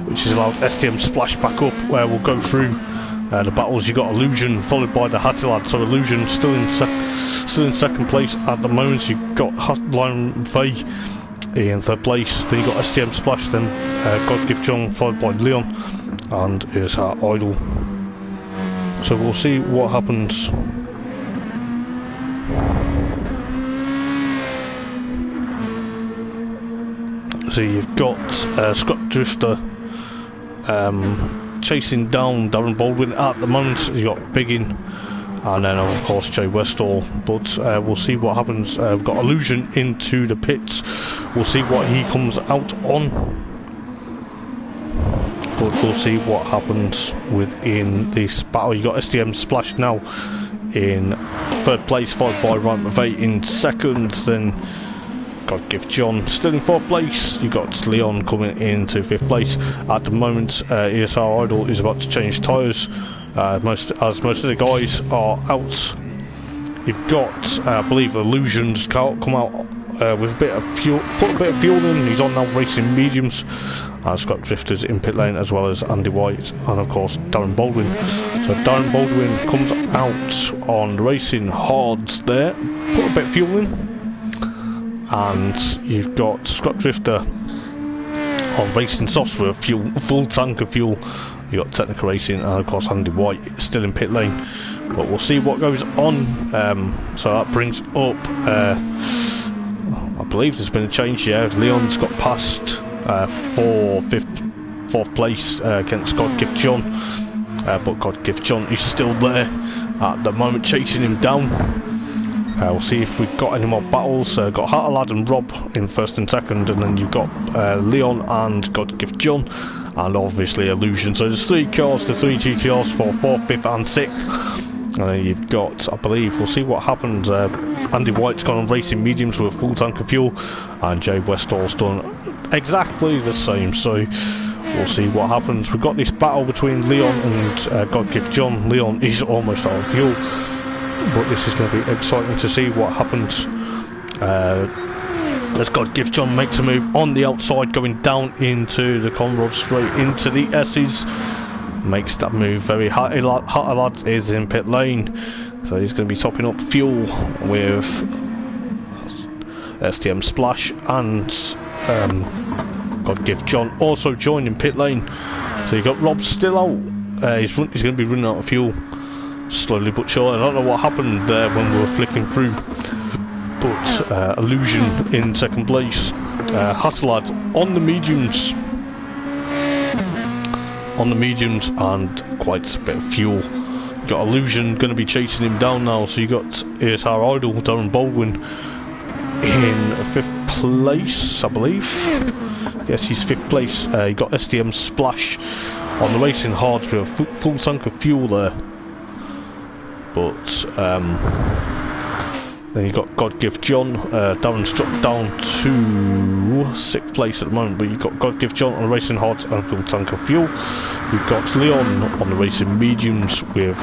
which is allowed STM splash back up, where we'll go through the battles. You got Illusion followed by the Hattilad. So Illusion still in second place at the moment. You got Lion Vey in third place. Then you got STM Splash. Then God Give John followed by Leon, and here's our Idol. So we'll see what happens. So you've got Scrap Drifter chasing down Darren Baldwin at the moment. You've got Biggin, and then of course Jay Westall. But we'll see what happens. We've got Illusion into the pits. We'll see what he comes out on. But we'll see what happens within this battle. You got STM Splash now in third place, followed by Ryan McVeigh in second. Then God Give John still in fourth place. You got Leon coming into fifth place at the moment. ESR Idol is about to change tyres. Most of the guys are out. You've got, I believe, Illusions come out with a bit of fuel. Put a bit of fuel in. He's on now racing mediums. Scott Drifters in pit lane, as well as Andy White and of course Darren Baldwin. So Darren Baldwin comes out on racing hards there. Put a bit of fuel in. And you've got Scrap Drifter on racing softs with a full tank of fuel. You've got Technical Racing and of course Andy White still in pit lane. But we'll see what goes on. So that brings up, I believe there's been a change here. Leon's got past fourth place against God Give John. But God Give John is still there at the moment, chasing him down. We'll see if we've got any more battles. Got Hattilad and Rob in first and second, and then you've got Leon and God Give John, and obviously Illusion. So there's 3 cars, the 3 GTRs for 4th, 5th and 6th. And then you've got, I believe, we'll see what happens. Andy White's gone on racing mediums with a full tank of fuel, and Jay Westall's done exactly the same. So we'll see what happens. We've got this battle between Leon and God Give John. Leon is almost out of fuel, but this is going to be exciting to see what happens. As God Give John makes a move on the outside, going down into the Conrod, straight into the S's. Makes that move very high. Hattilad is in pit lane, so he's going to be topping up fuel with STM Splash, and God Give John also joined in pit lane. So you got Rob still out. He's going to be running out of fuel slowly but surely. I don't know what happened there when we were flicking through, but Illusion in second place. Hattilad on the mediums. And quite a bit of fuel. You got Illusion going to be chasing him down now. So you got ESR Idol, Darren Baldwin in 5th place, I believe. Yes, he's 5th place. You got STM Splash on the racing hards with a full tank of fuel there. But then you got God Give John. Darren's dropped down to 6th place at the moment, but you've got God Give John on the racing hards and a full tank of fuel. You've got Leon on the racing mediums with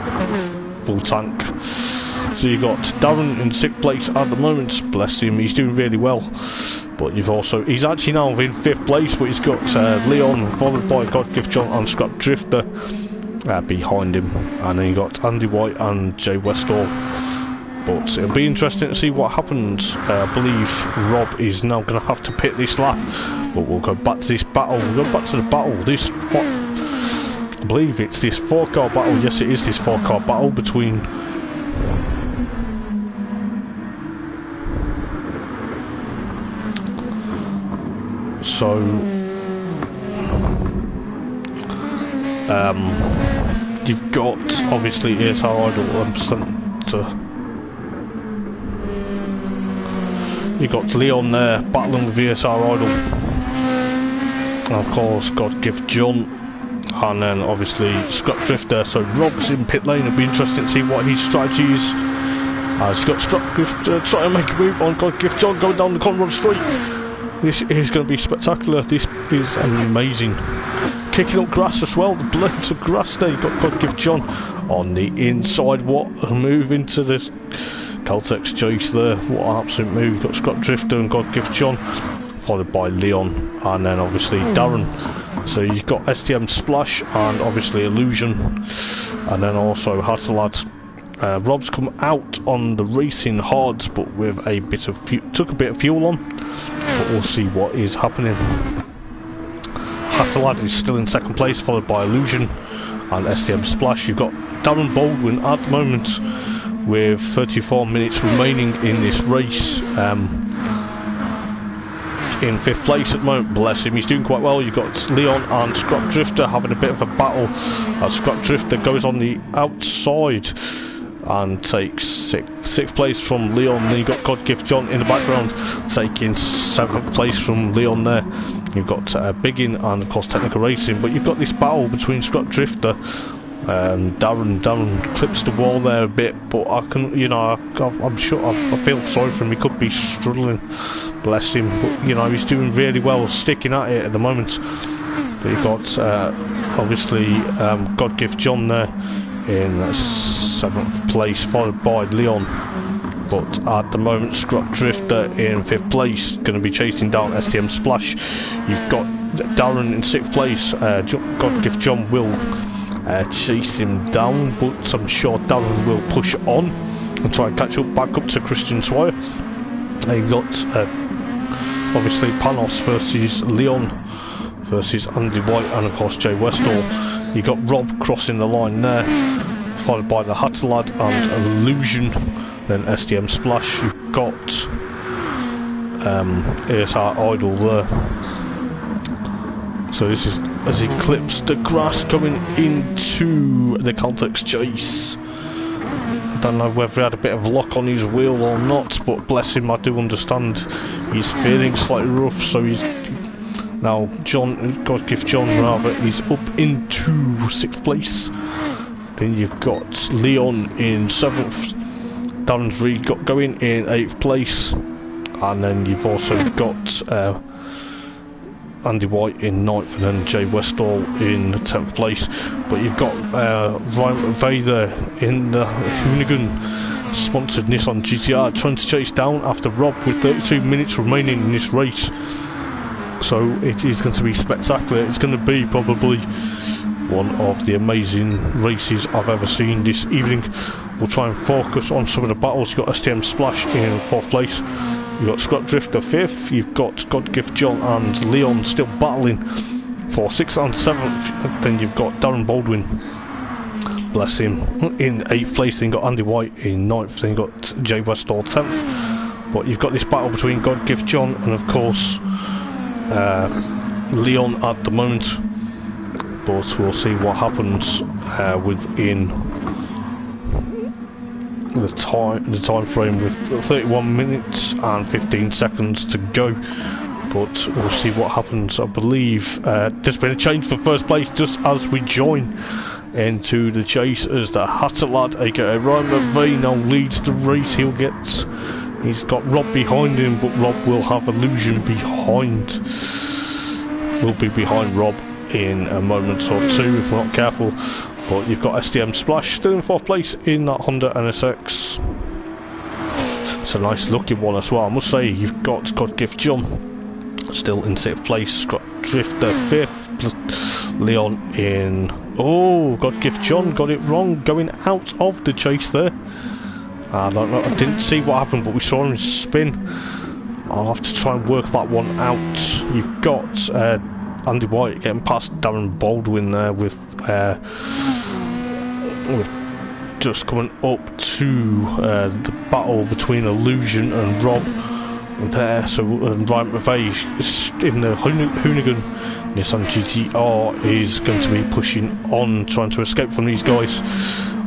full tank. So you got Darren in 6th place at the moment. Bless him, he's doing really well. But you've also, he's actually now in 5th place, but he's got Leon followed by God Give John and Scrap Drifter behind him, and then you got Andy White and Jay Westall. But it'll be interesting to see what happens. I believe Rob is now going to have to pit this lap, but we'll go back to this battle. We'll go back to the battle. I believe it's this 4-car battle. Yes, it is this 4-car battle between So you've got obviously ESR Idol Centre. You've got Leon there battling with ESR Idol, and of course God Gift John, and then obviously Scott Drifter. So Rob's in pit lane. It'll be interesting to see what his strategy is. He's got Scott Drifter trying to make a move on God Gift John going down the Conrod Street. This is going to be spectacular. This is amazing. Kicking up grass as well, the blades of grass there. You've got God Gift John on the inside. What a move into this Caltex chase there. What an absolute move. You've got Scott Drifter and God Gift John, followed by Leon, and then obviously Darren. So you've got STM Splash and obviously Illusion, and then also Hatterlad. Rob's come out on the racing hards, but with a bit of took a bit of fuel on, but we'll see what is happening. Hatterlad is still in second place, followed by Illusion and STM Splash. You've got Darren Baldwin at the moment with 34 minutes remaining in this race, in 5th place at the moment. Bless him, he's doing quite well. You've got Leon and Scrap Drifter having a bit of a battle. Scrap Drifter goes on the outside and takes 6th place from Leon. Then you've got God Gift John in the background taking 7th place from Leon there. You've got Biggin and of course Technical Racing, but you've got this battle between Scrap Drifter and Darren clips the wall there a bit, but I can, you know, I'm sure I feel sorry for him. He could be struggling, bless him, but you know, he's doing really well, sticking at it at the moment. But you've got obviously God Gift John there in 7th place, followed by Leon. But at the moment, Scrap Drifter in 5th place, going to be chasing down STM Splash. You've got Darren in 6th place. God Gift John will chase him down, but I'm sure Darren will push on and try and catch up back up to Christian Swire. You've got obviously Panos versus Leon versus Andy White and of course Jay Westall. You've got Rob crossing the line there, followed by the Hatterlad and Illusion, then STM Splash. You've got ASR Idol there. So this is as he clips the grass going into the Caltex chase. I don't know whether he had a bit of lock on his wheel or not, but bless him, I do understand he's feeling slightly rough. So he's now God Gift John rather, he's up into 6th place. Then you've got Leon in 7th, Darren's really got going in 8th place, and then you've also got Andy White in 9th, and then Jay Westall in 10th place. But you've got Ryan Vader in the Hoonigan sponsored Nissan GTR trying to chase down after Rob with 32 minutes remaining in this race. So it is going to be spectacular. It's going to be probably one of the amazing races I've ever seen this evening. We'll try and focus on some of the battles. You've got STM Splash in 4th place. You've got Scrap Drifter 5th. You've got God Gift John and Leon still battling for 6th and 7th. Then you've got Darren Baldwin, bless him, in 8th place. Then you've got Andy White in 9th. Then you've got Jay Westall 10th. But you've got this battle between God Gift John and of course Leon at the moment. But we'll see what happens within the time frame, with 31 minutes and 15 seconds to go. But we'll see what happens. I believe there's been a change for 1st place just as we join into the chase, as the Hatterlad aka Ryan McVeigh now leads the race. He's got Rob behind him, but Rob will have Illusion behind. Will be behind Rob in a moment or two if we're not careful. But you've got STM Splash still in 4th place in that Honda NSX. It's a nice looking one as well, I must say. You've got God Gift John still in 6th place, Scott Drifter 5th, Leon in... Oh, God Gift John got it wrong, going out of the chase there. I don't know, I didn't see what happened, but we saw him spin. I'll have to try and work that one out. You've got Andy White getting past Darren Baldwin there with just coming up to the battle between Illusion and Rob. there. So Ryan McVeigh in the Hoonigan Nissan GTR is going to be pushing on, trying to escape from these guys.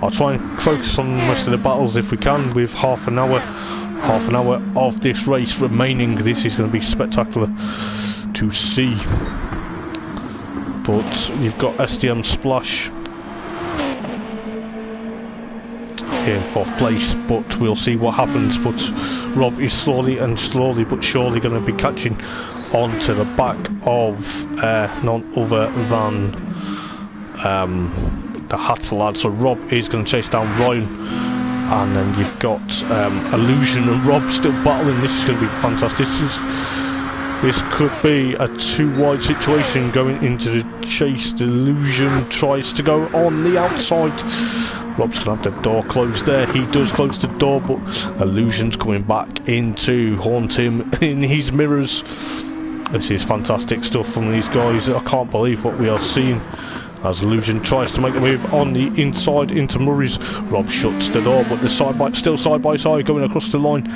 I'll try and focus on the rest of the battles if we can, with half an hour of this race remaining. This is going to be spectacular to see. But you've got STM Splash in 4th place, but we'll see what happens. But Rob is slowly but surely going to be catching on to the back of none other than the Hatter lad. So Rob is going to chase down Ryan, and then you've got Illusion and Rob still battling. This is going to be fantastic. This could be a 2-wide situation going into the chase. The Illusion tries to go on the outside. Rob's going to have the door closed there. He does close the door, but Illusion's coming back in to haunt him in his mirrors. This is fantastic stuff from these guys. I can't believe what we are seeing as Illusion tries to make a move on the inside into Murray's. Rob shuts the door, but the still side by side going across the line.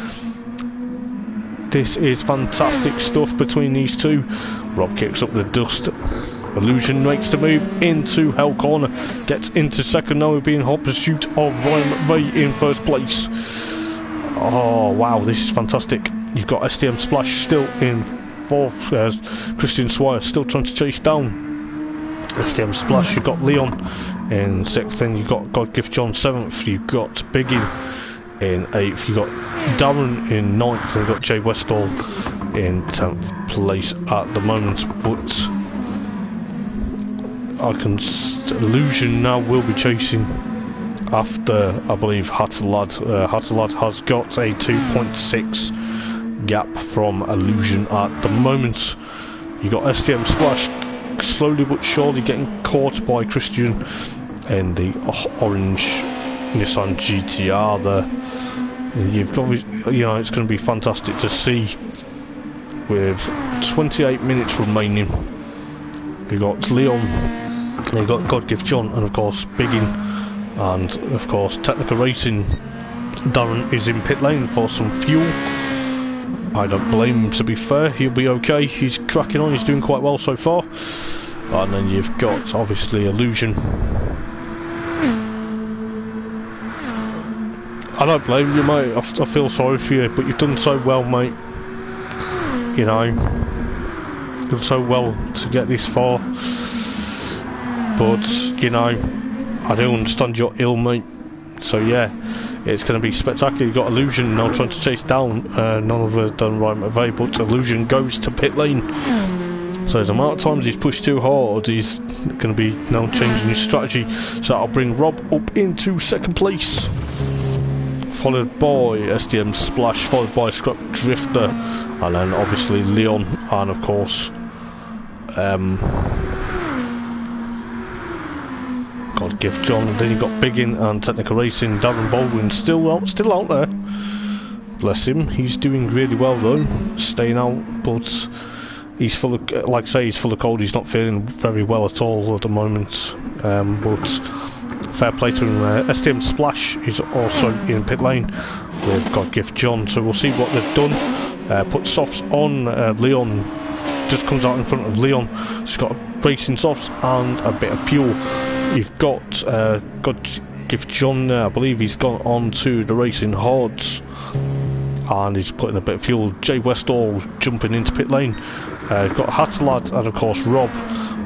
This is fantastic stuff between these two. Rob kicks up the dust. Illusion makes the move into Hell Corner, gets into second now, being hot pursuit of Ryan McVeigh in 1st place. Oh wow, this is fantastic. You've got STM Splash still in 4th. Christian Swire still trying to chase down STM Splash. You've got Leon in 6th, then you've got God Gift John 7th, you've got Biggie in 8th, you've got Darren in 9th, and you've got Jay Westall in 10th place at the moment. But Illusion now will be chasing after, I believe, Hatter lad. Hatter lad has got a 2.6 gap from Illusion at the moment. You got STM Splash slowly but surely getting caught by Christian in the orange Nissan GTR there. And you've got, you know, it's going to be fantastic to see with 28 minutes remaining. You got Leon, you got God Gift John, and of course Biggin, and of course Technical Racing. Darren is in pit lane for some fuel. I don't blame him, to be fair. He'll be okay. He's cracking on. He's doing quite well so far. And then you've got obviously Illusion. I don't blame you, mate. I feel sorry for you, but you've done so well, mate. You know, you've done so well to get this far. But, you know, I do understand you're ill, mate. So, yeah, it's going to be spectacular. You've got Illusion now trying to chase down none other than Ryan McVeigh, but Illusion goes to pit lane. So the amount of times he's pushed too hard, he's going to be now changing his strategy. So that'll bring Rob up into 2nd place, followed by STM Splash, followed by Scrap Drifter, and then obviously Leon, and of course God Gift John. Then you've got Biggin and Technical Racing. Darren Baldwin still out there. Bless him. He's doing really well though, staying out, but he's full of, like I say, he's full of cold. He's not feeling very well at all at the moment. But fair play to him. STM Splash is also in pit lane with God Gift John. So we'll see what they've done. Put softs on. Leon just comes out in front of Leon. He's got racing softs and a bit of fuel. You've got God Gift John there. I believe he's gone on to the racing hards, and he's putting a bit of fuel. Jay Westall jumping into pit lane. Got Hatterlad and of course Rob,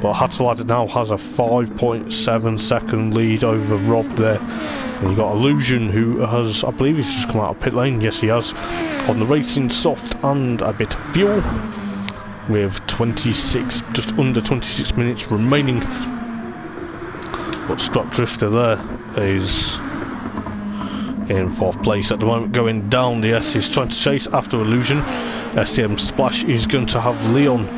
but Hatterlad now has a 5.7 second lead over Rob there. And you've got Illusion, who has, I believe he's just come out of pit lane. Yes, he has, on the racing soft and a bit of fuel, with 26, just under 26 minutes remaining. But Scrap Drifter there is in 4th place at the moment, going down. The S is trying to chase after Illusion. STM Splash is going to have Leon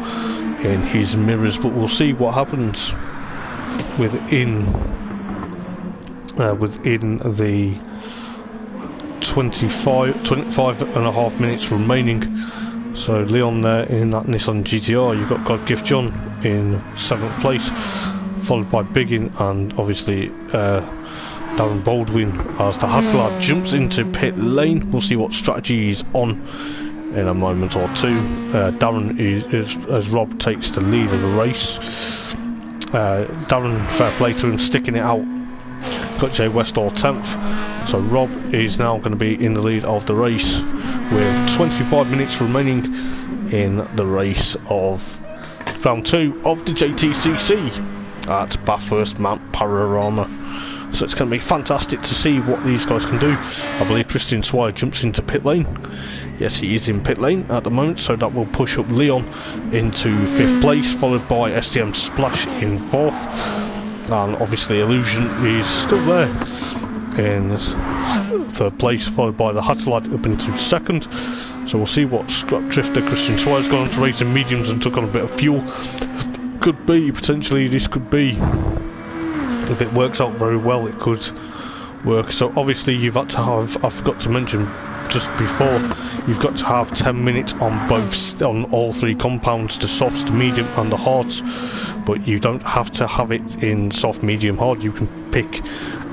in his mirrors, but we'll see what happens within the 25 and a half minutes remaining. So Leon there in that Nissan GTR. You've got God Gift John in 7th place, followed by Biggin and obviously Darren Baldwin as the Hatlad jumps into pit lane. We'll see what strategy he's on in a moment or two. Darren as Rob takes the lead of the race. Darren, fair play to him, sticking it out. Got Jay Westall 10th. So Rob is now going to be in the lead of the race with 25 minutes remaining in the race of round 2 of the JTCC at Bathurst Mount Panorama. So it's going to be fantastic to see what these guys can do. I believe Christian Swire jumps into pit lane. Yes, he is in pit lane at the moment, so that will push up Leon into 5th place, followed by STM Splash in 4th. And obviously Illusion is still there in 3rd place, followed by the Hatterlad up into 2nd. So we'll see what Scrap Drifter Christian Swire's gone on to race in mediums and took on a bit of fuel. Could be, potentially this could be. If it works out very well, it could work. So obviously you've had to have, I forgot to mention just before, you've got to have 10 minutes on all 3 compounds, the softs, the medium and the hards. But you don't have to have it in soft, medium, hard. You can pick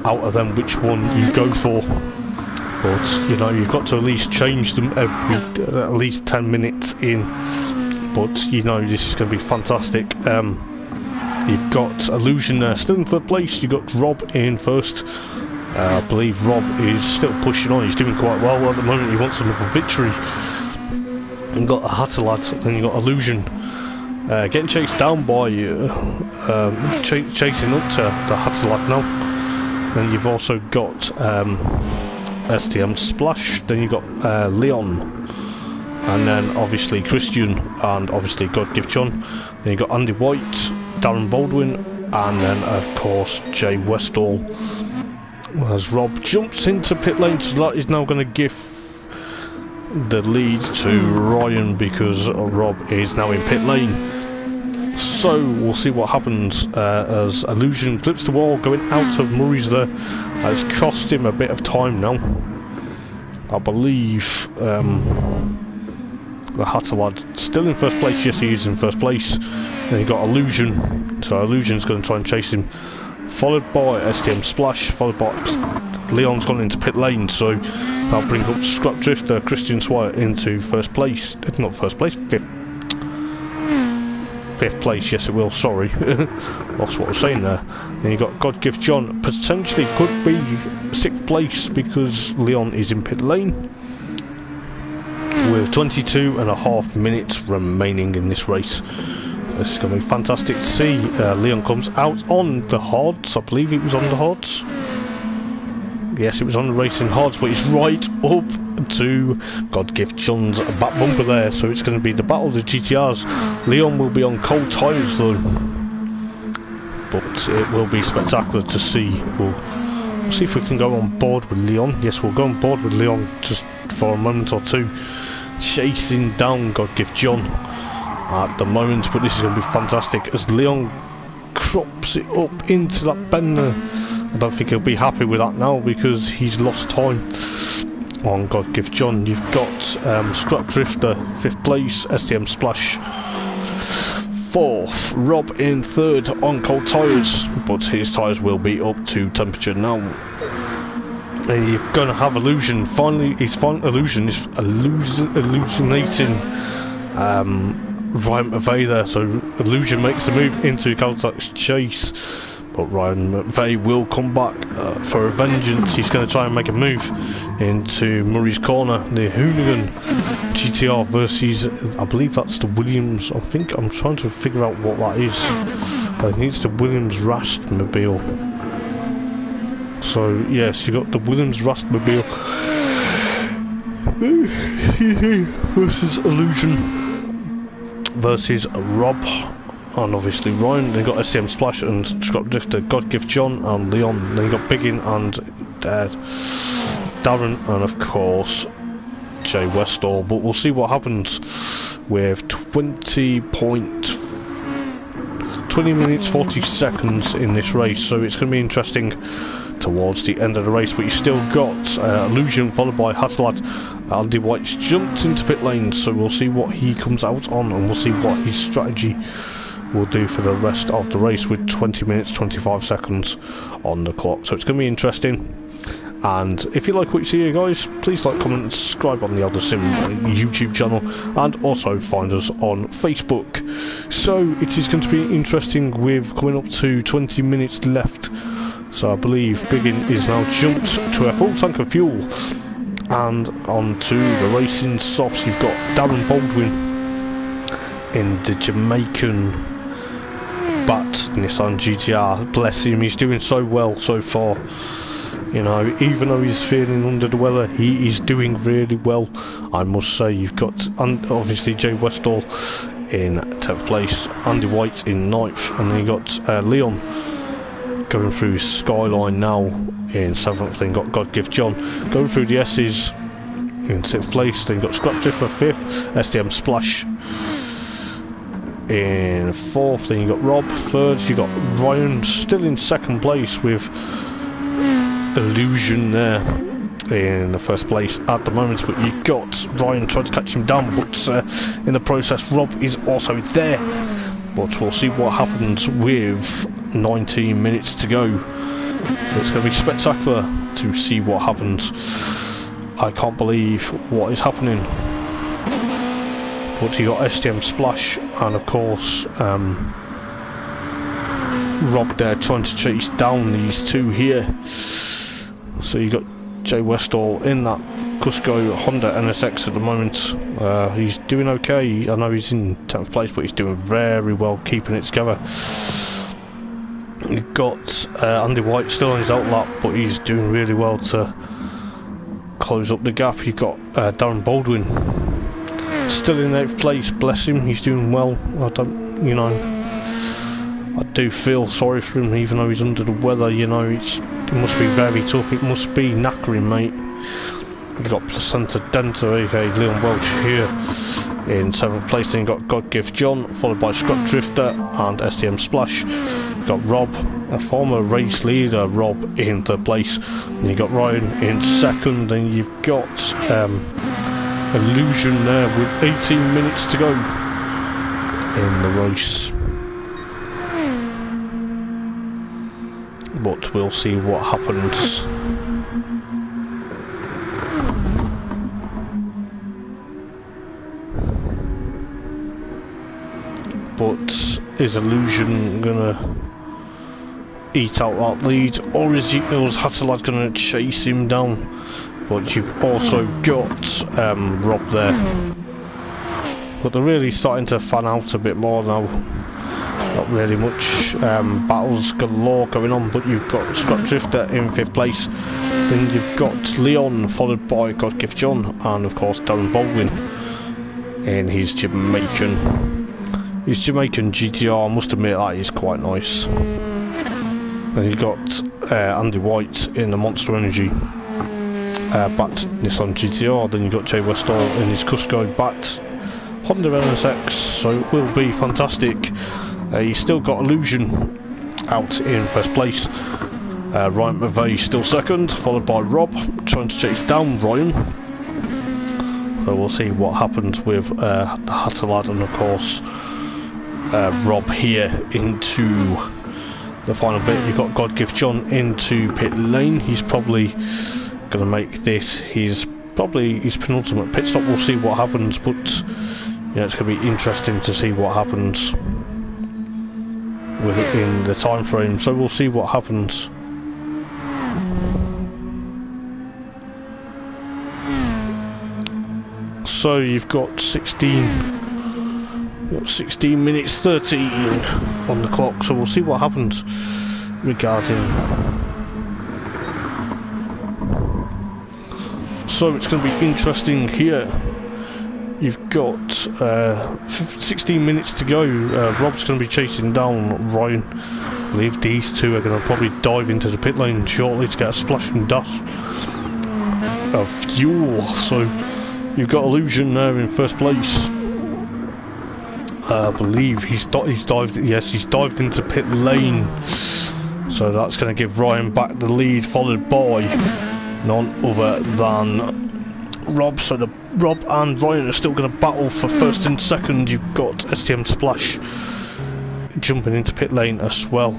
out of them which one you go for. But you know, you've got to at least change them every at least 10 minutes in. But you know, this is going to be fantastic. You've got Illusion there still in 3rd place. You've got Rob in 1st. I believe Rob is still pushing on. He's doing quite well at the moment. He wants another victory. You've got a Hatterlad, then you've got Illusion getting chased down by chasing up to the Hatterlad now. Then you've also got STM Splash. Then you've got Leon, and then obviously Christian, and obviously God Give John. Then you've got Andy White, Darren Baldwin, and then of course Jay Westall. As Rob jumps into pit lane, so that is now going to give the lead to Ryan because Rob is now in pit lane. So we'll see what happens as Illusion clips the wall, going out of Murray's there. Has cost him a bit of time now. I believe the Hatterlad still in 1st place. Yes, he is in 1st place. Then you got Illusion, so Illusion's going to try and chase him, followed by STM Splash, followed by Leon's gone into pit lane, so that'll bring up Scrap Drifter Christian Swire into 1st place. Not 1st place, 5th place, yes it will, sorry. Lost what I was saying there. Then you got God Give John, potentially could be 6th place because Leon is in pit lane. With 22.5 minutes remaining in this race. This is going to be fantastic to see. Leon comes out on the hards. I believe it was on the hards. Yes, it was on the racing hards, but it's right up to God Give John's back bumper there. So it's going to be the battle of the GTRs. Leon will be on cold tyres though. But it will be spectacular to see. We'll see if we can go on board with Leon. Yes, we'll go on board with Leon just for a moment or two. Chasing down God Give John at the moment, but this is going to be fantastic as Leon crops it up into that bend there. I don't think he'll be happy with that now because he's lost time on God Give John. You've got Scrap Drifter 5th place, STM Splash 4th, Rob in 3rd on cold tyres, but his tyres will be up to temperature now. Then you're going to have Illusion. Finally, Illusion is hallucinating Ryan McVeigh there. So Illusion makes the move into Caltech's chase, but Ryan McVeigh will come back for a vengeance. He's going to try and make a move into Murray's corner. The Hoonigan GTR versus, I believe that's the Williams. I think I'm trying to figure out what that is. I think it's the Williams Rastmobile. So yes, you got the Williams Rastmobile versus Illusion versus Rob, and obviously Ryan. Then you got SCM Splash and Scrap Drifter, God Give John and Leon. Then you got Biggin and Darren, and of course Jay Westall. But we'll see what happens with 20 minutes 40 seconds in this race, so it's going to be interesting towards the end of the race. But you still got Illusion followed by Hatterlad. Andy White's jumped into pit lane, so we'll see what he comes out on, and we'll see what his strategy will do for the rest of the race with 20 minutes 25 seconds on the clock. So it's going to be interesting. And if you like what you see here, guys, please like, comment and subscribe on the Eldar Sim YouTube channel, and also find us on Facebook. So it is going to be interesting with coming up to 20 minutes left. So I believe Biggin is now jumped to a full tank of fuel, and onto the racing softs. You've got Darren Baldwin in the Jamaican Bat Nissan GTR. Bless him, he's doing so well so far. You know, even though he's feeling under the weather, he is doing really well, I must say. You've got obviously Jay Westall in 10th place, Andy White in 9th, and then you got Leon going through Skyline now in 7th. Then got Godgift John going through the S's in 6th place. Then you got Scrapdrift for 5th, SDM Splash in 4th. Then you got Rob 3rd. You got Ryan still in 2nd place with Illusion there in the 1st place at the moment, but you got Ryan trying to catch him down, but in the process Rob is also there. But we'll see what happens with 19 minutes to go. It's going to be spectacular to see what happens. I can't believe what is happening. But you got STM Splash and of course Rob there trying to chase down these two here. So you got Jay Westall in that Cusco Honda NSX at the moment. He's doing okay. I know he's in 10th place, but he's doing very well keeping it together. You've got Andy White still on his outlap, but he's doing really well to close up the gap. You've got Darren Baldwin still in 8th place. Bless him, he's doing well. I do feel sorry for him, even though he's under the weather. You know, it must be very tough. It must be knackering, mate. You've got Placenta Denta, aka Leon Welch, here in 7th place. Then you've got Godgift John, followed by Scott Drifter and STM Splash. You've got Rob, a former race leader, Rob in 3rd place. And you've got Ryan in 2nd. Then you've got Illusion there with 18 minutes to go in the race. But we'll see what happens. But is Illusion gonna eat out that lead, or is Hatterlad gonna chase him down? But you've also got Rob there. But they're really starting to fan out a bit more now. Not really much battles galore going on, but you've got Scott Drifter in 5th place. Then you've got Leon, followed by Godgift John, and of course Darren Baldwin in his Jamaican GTR. I must admit that is quite nice. Then you've got Andy White in the Monster Energy Bat Nissan GTR. Then you've got Jay Westall in his Cusco Bat Honda NSX, so it will be fantastic. You've still got Illusion out in 1st place. Ryan McVeigh still 2nd, followed by Rob trying to chase down Ryan. So we'll see what happens with the Hatterlad and of course Rob here into the final bit. You've got Godgift John into pit lane. He's probably going to make this his penultimate pit stop. We'll see what happens, but yeah, it's going to be interesting to see what happens within the time frame. So we'll see what happens. So you've got 16 minutes 13 on the clock, so we'll see what happens regarding. So it's going to be interesting here. You've got 16 minutes to go. Rob's going to be chasing down Ryan. I believe these two are going to probably dive into the pit lane shortly to get a splash and dash of fuel. So you've got Illusion there in 1st place. I believe he's dived. Yes, he's dived into pit lane. So that's going to give Ryan back the lead, followed by none other than Rob. So Rob and Ryan are still going to battle for 1st and 2nd. You've got STM Splash jumping into pit lane as well.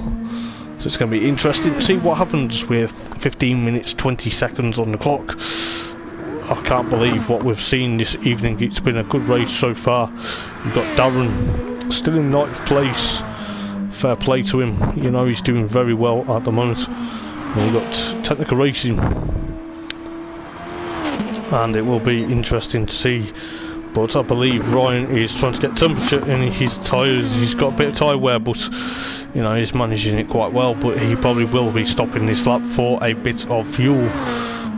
So it's going to be interesting to see what happens with 15 minutes 20 seconds on the clock. I can't believe what we've seen this evening. It's been a good race so far. You've got Darren still in 9th place. Fair play to him. You know, he's doing very well at the moment. And we've got Technical Racing. And it will be interesting to see. But I believe Ryan is trying to get temperature in his tyres. He's got a bit of tyre wear, but you know, he's managing it quite well. But he probably will be stopping this lap for a bit of fuel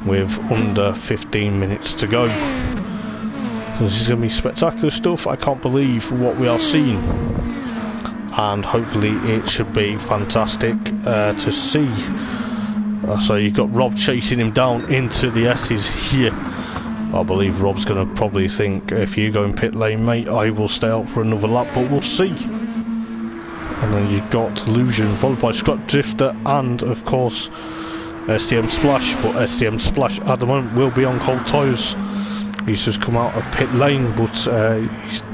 with under 15 minutes to go. So this is going to be spectacular stuff. I can't believe what we are seeing, and hopefully it should be fantastic to see. So you've got Rob chasing him down into the S's here. I believe Rob's going to probably think, if you go in pit lane, mate, I will stay out for another lap, but we'll see. And then you've got Illusion, followed by Scrap Drifter, and of course STM Splash. But STM Splash at the moment will be on cold tyres. He's just come out of pit lane, but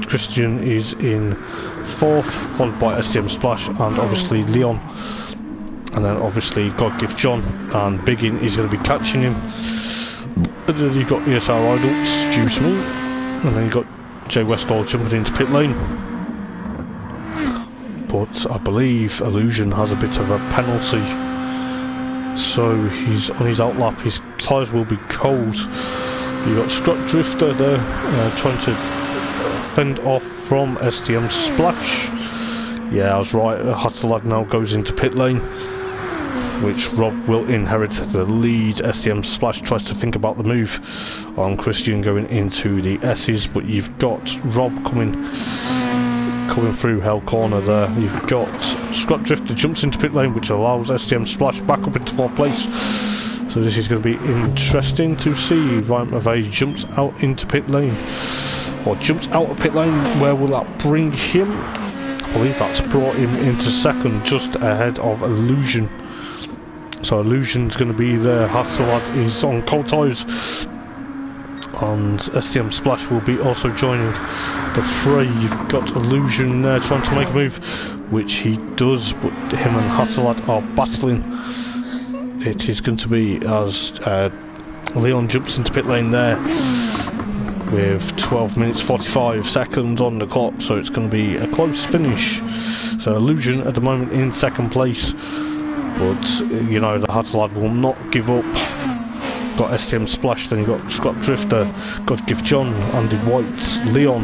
Christian is in 4th, followed by STM Splash, and obviously Leon. And then obviously God Gift John, and Biggin is going to be catching him. And then you've got ESR Idol, excuse me, and then you've got Jay Westall jumping into pit lane. But I believe Illusion has a bit of a penalty, so he's on his outlap. His tyres will be cold. You've got Scrap Drifter there trying to fend off from STM Splash. Yeah, I was right. Huttelad now goes into pit lane, which Rob will inherit the lead. STM Splash tries to think about the move on Christian going into the S's, but you've got Rob coming through Hell Corner there. You've got Scrap Drifter jumps into pit lane, which allows STM Splash back up into 4th place. So this is going to be interesting to see. Ryan McVeigh jumps out into pit lane, or jumps out of pit lane. Where will that bring him? I believe that's brought him into 2nd, just ahead of Illusion. So Illusion's going to be there. Hasselad is on cold tyres, and STM Splash will be also joining the fray. You've got Illusion there trying to make a move, which he does, but him and Hasselad are battling. It is going to be as Leon jumps into pit lane there with 12 minutes 45 seconds on the clock, so it's going to be a close finish. So Illusion at the moment in 2nd place, but you know, the Huttelad will not give up. Got STM Splash, then you've got Scrap Drifter, God Gift John, Andy White, Leon,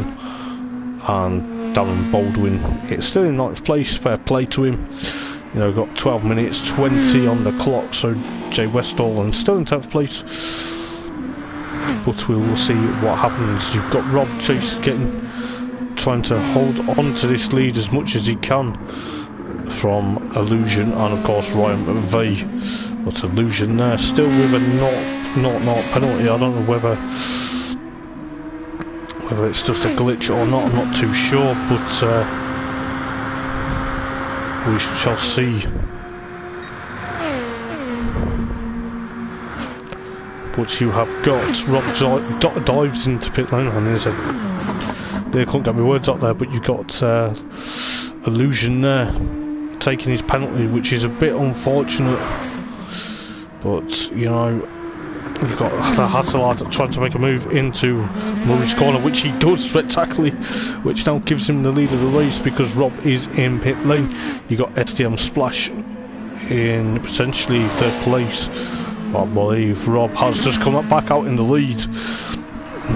and Darren Baldwin. It's still in 9th place, fair play to him. You know, got 12 minutes 20 on the clock, so Jay Westall and still in 10th place. But we will see what happens. You've got Rob Chase trying to hold on to this lead as much as he can from Illusion, and of course Ryan McVeigh. But Illusion there still with a not penalty. I don't know whether it's just a glitch or not. I'm not too sure, but we shall see. But you have got Rob dives into pit lane, and they can't get my words out there, but you've got Illusion there taking his penalty, which is a bit unfortunate. But you know, you've got the Hasselad trying to make a move into Murray's corner, which he does spectacularly, which now gives him the lead of the race because Rob is in pit lane. You got STM Splash in potentially 3rd place. I believe Rob has just come back out in the lead.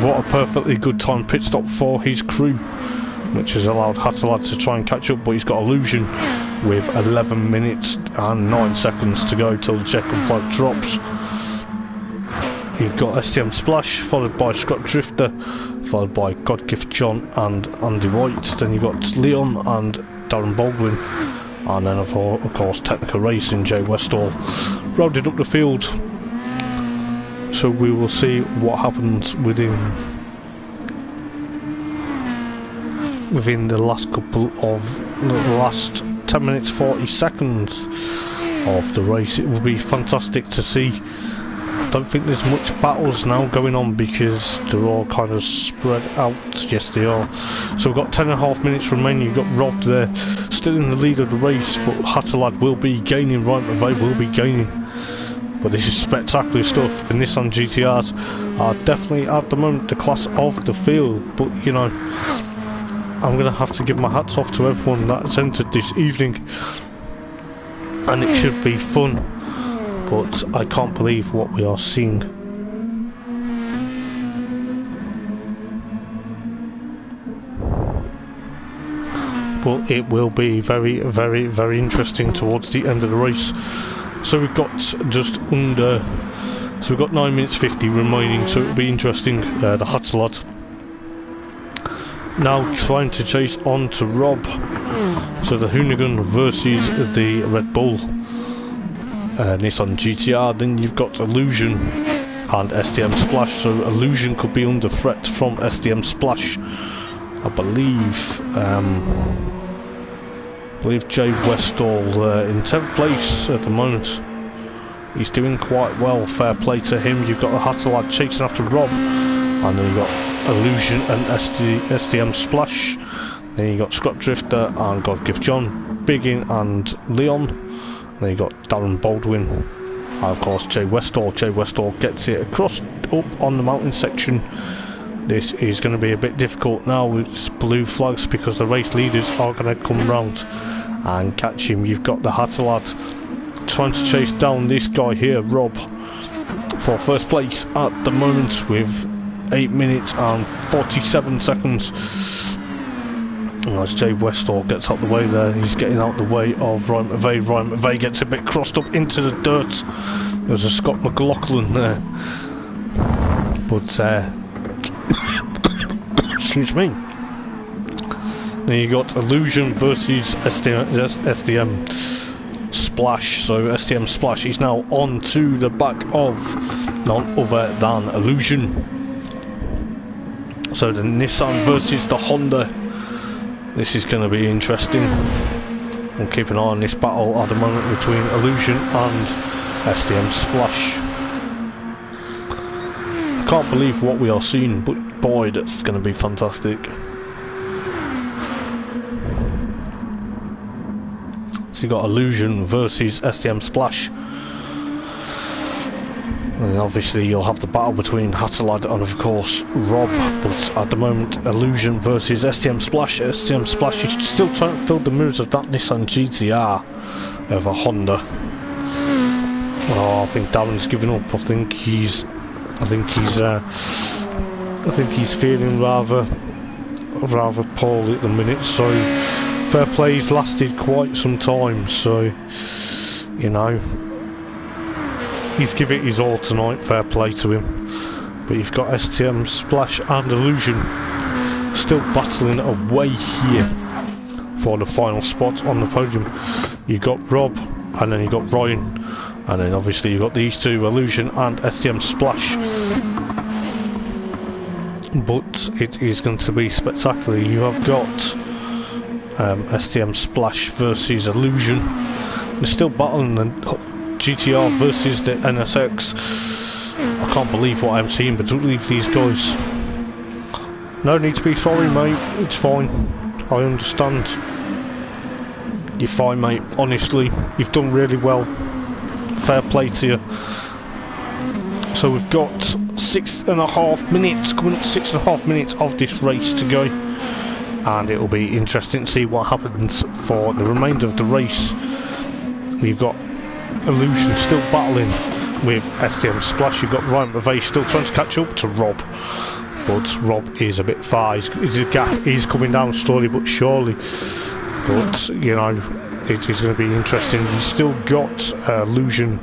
What a perfectly good time pit stop for his crew, which has allowed Hattelad to try and catch up, but he's got Illusion with 11 minutes and 9 seconds to go till the checkered flag drops. You've got STM Splash, followed by Scrap Drifter, followed by God Gift John and Andy White. Then you've got Leon and Darren Baldwin, and then of course Technical Racing, Jay Westall rounded up the field. So we will see what happens within the last the last 10 minutes 40 seconds of the race. It will be fantastic to see don't think there's much battles now going on because they're all kind of spread out. Yes, they are. So we've got 10.5 minutes remaining. You've got Rob there, still in the lead of the race, but Hatterlad will be gaining, Ryan McVeigh will be gaining. But this is spectacular stuff. The Nissan GTRs are definitely at the moment the class of the field. But you know, I'm going to have to give my hats off to everyone that's entered this evening, and it should be fun. But I can't believe what we are seeing. But it will be very, very, very interesting towards the end of the race. So we've got just under, so we've got 9 minutes 50 remaining, so it'll be interesting. The Hatterlad now trying to chase on to Rob. So the Hoonigan versus the Red Bull Nissan GTR. Then you've got Illusion and STM Splash. So Illusion could be under threat from STM Splash. I believe Jay Westall in 10th place at the moment. He's doing quite well, fair play to him. You've got the Hatterlad chasing after Rob, and then you've got Illusion and STM Splash. Then you've got Scrap Drifter and God Give John, Biggin and Leon. And then you've got Darren Baldwin, and of course Jay Westall. Jay Westall gets it across up on the mountain section. This is going to be a bit difficult now with blue flags because the race leaders are going to come round and catch him. You've got the Hatterlad trying to chase down this guy here, Rob, for first place at the moment with 8 minutes and 47 seconds. And as Jay Westall gets out the way there, he's getting out the way of Ryan McVeigh. Ryan McVeigh gets a bit crossed up into the dirt. There's a Scott McLaughlin there. But excuse me. Then you got Illusion versus STM Splash. So STM Splash is now on to the back of none other than Illusion. So the Nissan versus the Honda. This is going to be interesting. We'll keep an eye on this battle at the moment between Illusion and STM Splash. Can't believe what we are seeing, but boy, that's going to be fantastic. So you got Illusion versus STM Splash, and obviously you'll have the battle between Hatterlad and of course Rob. But at the moment, Illusion versus STM Splash. STM Splash is still trying to fill the moves of that Nissan GTR of a Honda. Oh, I think Darren's giving up. I think he's feeling rather poorly at the minute. So fair play, he's lasted quite some time. So you know, he's given it his all tonight. Fair play to him. But you've got STM Splash and Illusion still battling away here for the final spot on the podium. You've got Rob, and then you've got Ryan, and then obviously you've got these two, Illusion and STM Splash. But it is going to be spectacular. You have got STM Splash versus Illusion. They're still battling the GTR versus the NSX. I can't believe what I'm seeing, but don't leave these guys. No need to be sorry, mate. It's fine. I understand. You're fine, mate. Honestly, you've done really well. Fair play to you. So we've got 6.5 minutes, coming up 6.5 minutes of this race to go, and it'll be interesting to see what happens for the remainder of the race. We've got Illusion still battling with STM Splash. You've got Ryan McVeigh still trying to catch up to Rob, but Rob is a bit far. His gap is coming down slowly but surely. But you know, it is going to be interesting. You've still got Illusion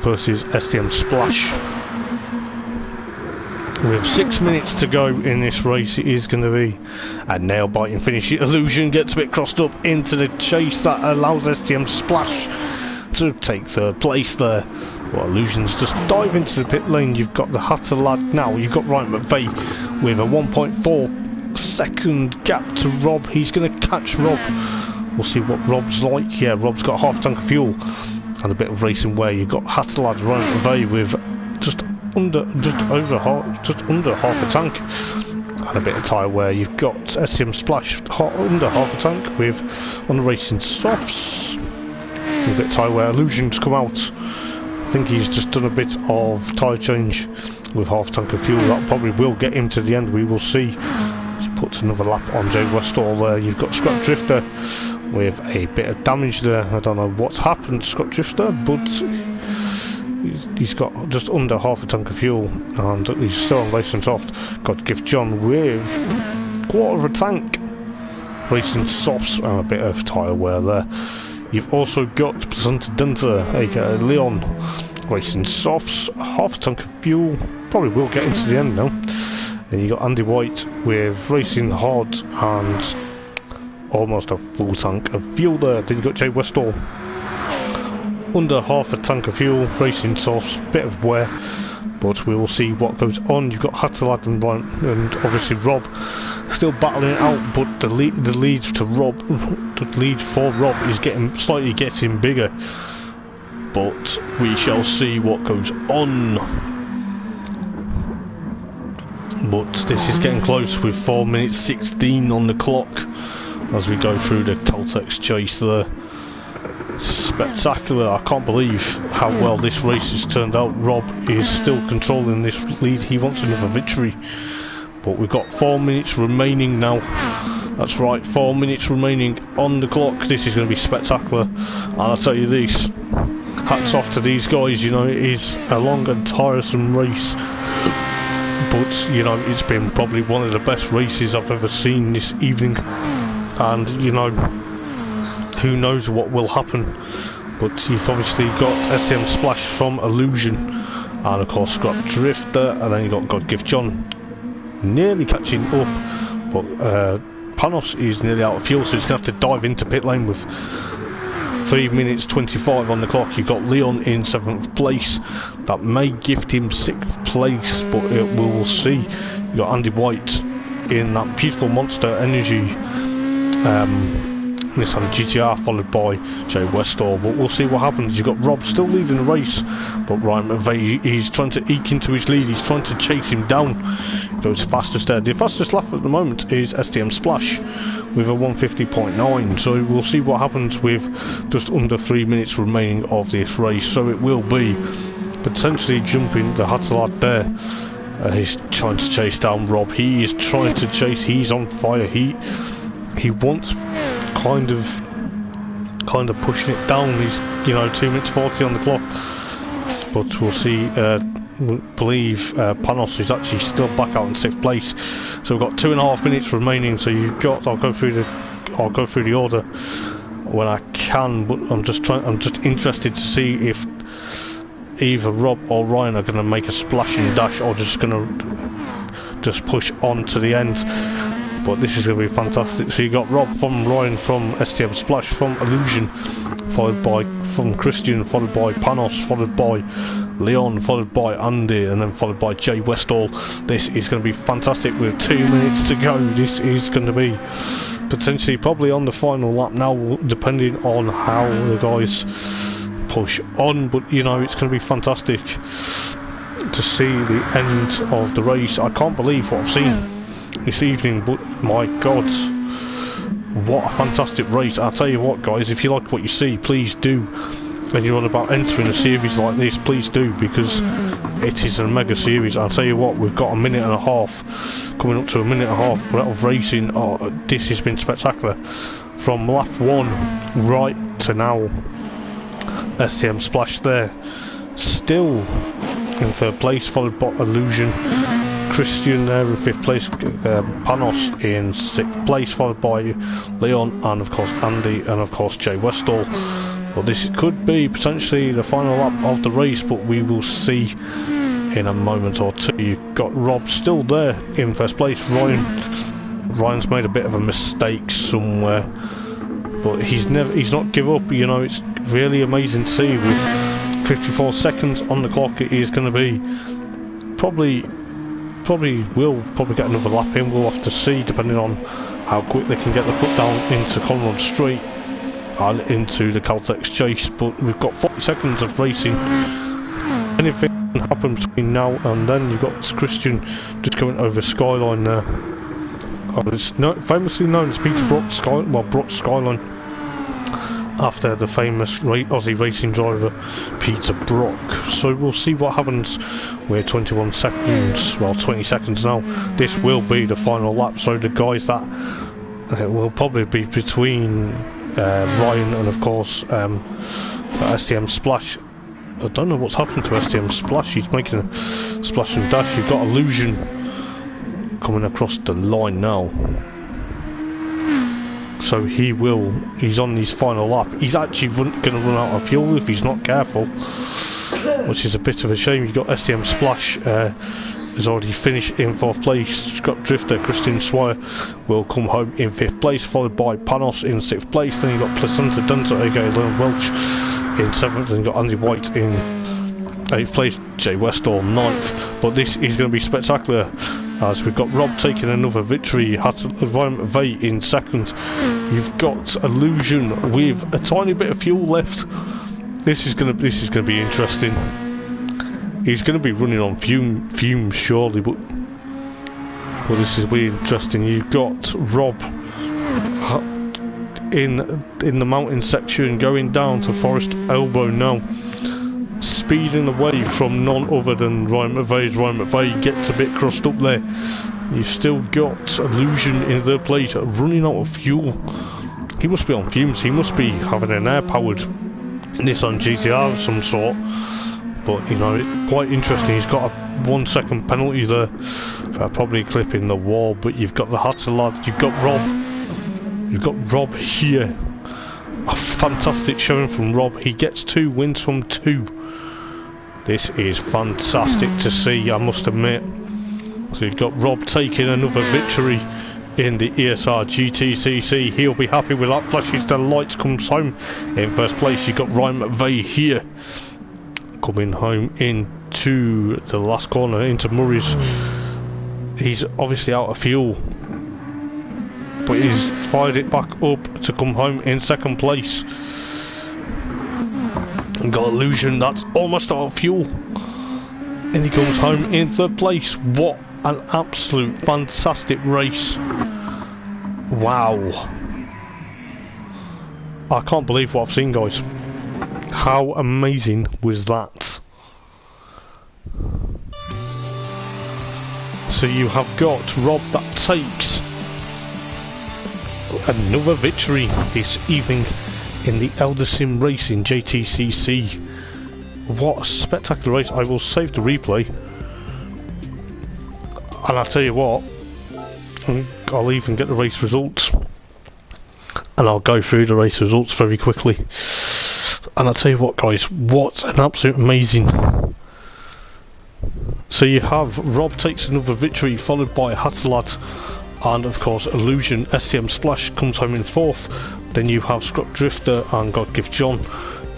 versus STM Splash. With 6 minutes to go in this race, it is going to be a nail-biting finish. Illusion gets a bit crossed up into the chase that allows STM Splash to take third place there. Well, Illusion's just dive into the pit lane. You've got the Hatterlad now. You've got Ryan McVeigh with a 1.4 second gap to Rob. He's going to catch Rob. We'll see what Rob's like. Yeah, Rob's got half a tank of fuel and a bit of racing wear. You've got Hatterlad, Ryan McVeigh with under half a tank. And a bit of tyre wear. You've got STM Splash under half a tank with on the racing softs. A bit of tyre wear. Illusion's come out. I think he's just done a bit of tyre change with half a tank of fuel. That probably will get him to the end. We will see. He's put another lap on Jay Westall there. You've got Scrap Drifter with a bit of damage there. I don't know what's happened to Scrap Drifter, but he's got just under half a tank of fuel and he's still on racing soft. Got Gift John with quarter of a tank racing softs and a bit of tyre wear there. You've also got Placenta Denta, aka Leon, racing softs, half a tank of fuel, probably will get into the end now. And you got Andy White with racing hard and almost a full tank of fuel there. Then you got Jay Westall under half a tank of fuel, racing softs, bit of wear, but we will see what goes on. You've got Hattelad and obviously Rob still battling it out, but the lead for Rob is slightly getting bigger, but we shall see what goes on. But this is getting close with 4 minutes 16 on the clock as we go through the Caltex chase there. Spectacular. I can't believe how well this race has turned out. Rob is still controlling this lead. He wants another victory, but we've got 4 minutes remaining now. That's right, 4 minutes remaining on the clock. This is going to be spectacular, and I'll tell you this, hats off to these guys. You know, it is a long and tiresome race, but you know, it's been probably one of the best races I've ever seen this evening, and you know, who knows what will happen. But you've obviously got STM Splash from Illusion, and of course Scrap Drifter, and then you've got Gift John nearly catching up, but Panos is nearly out of fuel, so he's going to have to dive into pit lane with 3 minutes 25 on the clock. You've got Leon in 7th place. That may gift him 6th place, but we'll see. You've got Andy White in that beautiful Monster Energy Nissan GTR, followed by Jay Westall, but we'll see what happens. You've got Rob still leading the race, but Ryan McVeigh, he's trying to eke into his lead. He's trying to chase him down. Goes fastest there. The fastest lap at the moment is STM Splash with a 150.9, so we'll see what happens with just under 3 minutes remaining of this race. So it will be potentially jumping the Hattelad there. He's trying to chase down Rob. He is trying to chase. He's on fire. He wants kind of pushing it down. He's, you know, 2 minutes 40 on the clock, but we'll see. Believe Panos is actually still back out in 6th place, so we've got 2.5 minutes remaining. So you've got, I'll go through the order when I can, but I'm just interested to see if either Rob or Ryan are going to make a splashing dash, or just going to push on to the end. But this is going to be fantastic. So you got Rob from Ryan from STM Splash from Illusion, followed by from Christian, followed by Panos, followed by Leon, followed by Andy, and then followed by Jay Westall. This is going to be fantastic with 2 minutes to go. This is going to be potentially probably on the final lap now, depending on how the guys push on. But you know, it's going to be fantastic to see the end of the race. I can't believe what I've seen this evening, but my god, what a fantastic race. I'll tell you what, guys, if you like what you see, please do, and you're on about entering a series like this, please do, because it is a mega series. I'll tell you what, we've got a minute and a half, coming up to a minute and a half of racing. Oh, this has been spectacular from lap 1 right to now. STM Splash there, still in 3rd place, followed by Illusion. Christian there in 5th place, Panos in 6th place, followed by Leon, and of course Andy, and of course Jay Westall. Well, this could be potentially the final lap of the race, but we will see in a moment or two. You've got Rob still there in 1st place. Ryan's made a bit of a mistake somewhere, but he's not give up. You know, it's really amazing to see with 54 seconds on the clock. It is going to be we'll probably get another lap in. We'll have to see, depending on how quick they can get the foot down into Conrod Street and into the Caltex chase. But we've got 40 seconds of racing. Anything can happen between now and then. You've got Christian just going over Skyline there. Oh, it's famously known as Peter Brock's Skyline, after the famous Aussie racing driver Peter Brock. So we'll see what happens. We're 21 seconds, well 20 seconds now. This will be the final lap, so the guys that will probably be between Ryan and of course STM Splash. I don't know what's happened to STM Splash. He's making a splash and dash. You've got Illusion coming across the line now. So he's on his final lap. He's actually going to run out of fuel if he's not careful, which is a bit of a shame. You've got STM Splash has already finished in 4th place. You've got Drifter Christian Swire will come home in 5th place, followed by Panos in 6th place. Then you've got Placenta Dunter, aka Leon Welch, in 7th. Then you've got Andy White in 8th place, Jay Westall 9th. But this is going to be spectacular, as we've got Rob taking another victory, Ryan McVeigh in 2nd. You've got Illusion with a tiny bit of fuel left. This is gonna be interesting. He's gonna be running on fumes surely, but this is really interesting. You've got Rob in the mountain section going down to Forest Elbow now, speeding away from none other than Ryan McVeigh. Ryan McVeigh gets a bit crossed up there. You've still got Illusion in 3rd place, running out of fuel. He must be on fumes. He must be having an air-powered Nissan GTR of some sort. But you know, it's quite interesting. He's got a 1 second penalty there for probably clipping the wall. But you've got the Hatterlad. You've got Rob. You've got Rob here. A fantastic showing from Rob. He gets 2 wins from 2. This is fantastic to see, I must admit. So you've got Rob taking another victory in the ESR GTCC. He'll be happy with that. Flashes the lights, comes home in 1st place. You've got Ryan McVeigh here, coming home into the last corner, into Murray's. He's obviously out of fuel, but he's fired it back up to come home in 2nd place. And got Illusion that's almost out of fuel, and he comes home in 3rd place. What an absolute fantastic race. Wow, I can't believe what I've seen, guys. How amazing was that? So you have got Rob that takes another victory this evening in the Eldar Sim Racing JTCC. What a spectacular race. I will save the replay, and I'll tell you what, I'll even get the race results, and I'll go through the race results very quickly. And I'll tell you what, guys, what an absolute amazing. So you have Rob takes another victory, followed by Hatterlad, and of course Illusion. STM Splash comes home in 4th. Then you have Scott Drifter and God Gift John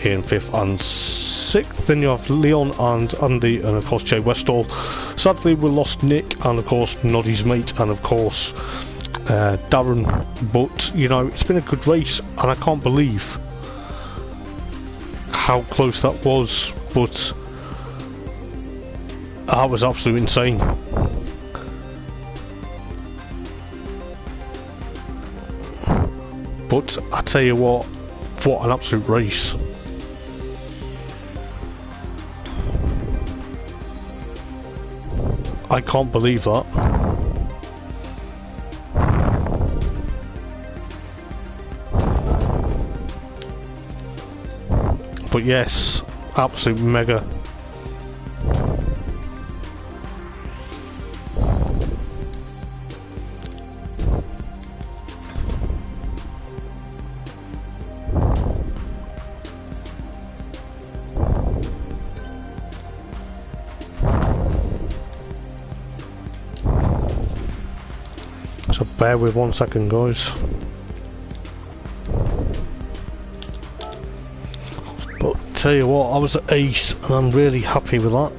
in 5th and 6th. Then you have Leon and Andy, and of course Jay Westall. Sadly we lost Nick, and of course Noddy's mate, and of course Darren. But you know, it's been a good race, and I can't believe how close that was. But that was absolutely insane. But I tell you what an absolute race. I can't believe that. But yes, absolute mega. So bear with 1 second, guys. But tell you what, I was at ace, and I'm really happy with that.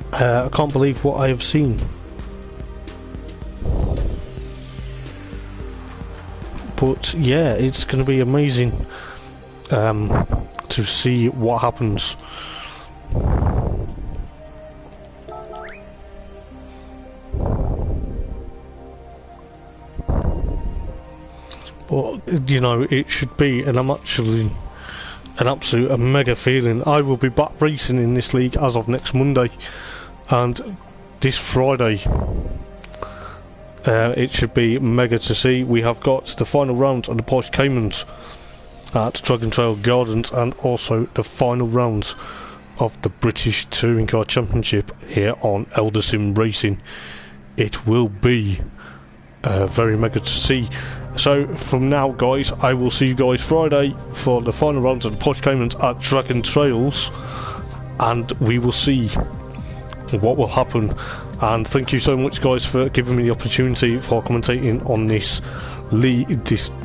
I can't believe what I have seen. But yeah, it's going to be amazing to see what happens. But you know, it should be an absolute mega feeling. I will be back racing in this league as of next Monday, and this Friday it should be mega to see. We have got the final round of the Porsche Caymans at Dragon Trail Gardens, and also the final rounds of the British Touring Car Championship here on Eldar Sim Racing. It will be very mega to see. So from now, guys, I will see you guys Friday for the final rounds of the Porsche Caymans at Dragon Trails, and we will see what will happen. And thank you so much, guys, for giving me the opportunity for commentating on this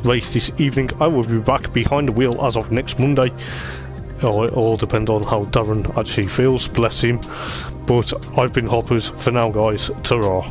race this evening. I will be back behind the wheel as of next Monday. It all depends on how Darren actually feels, bless him. But I've been Hoppers for now, guys. Ta-ra.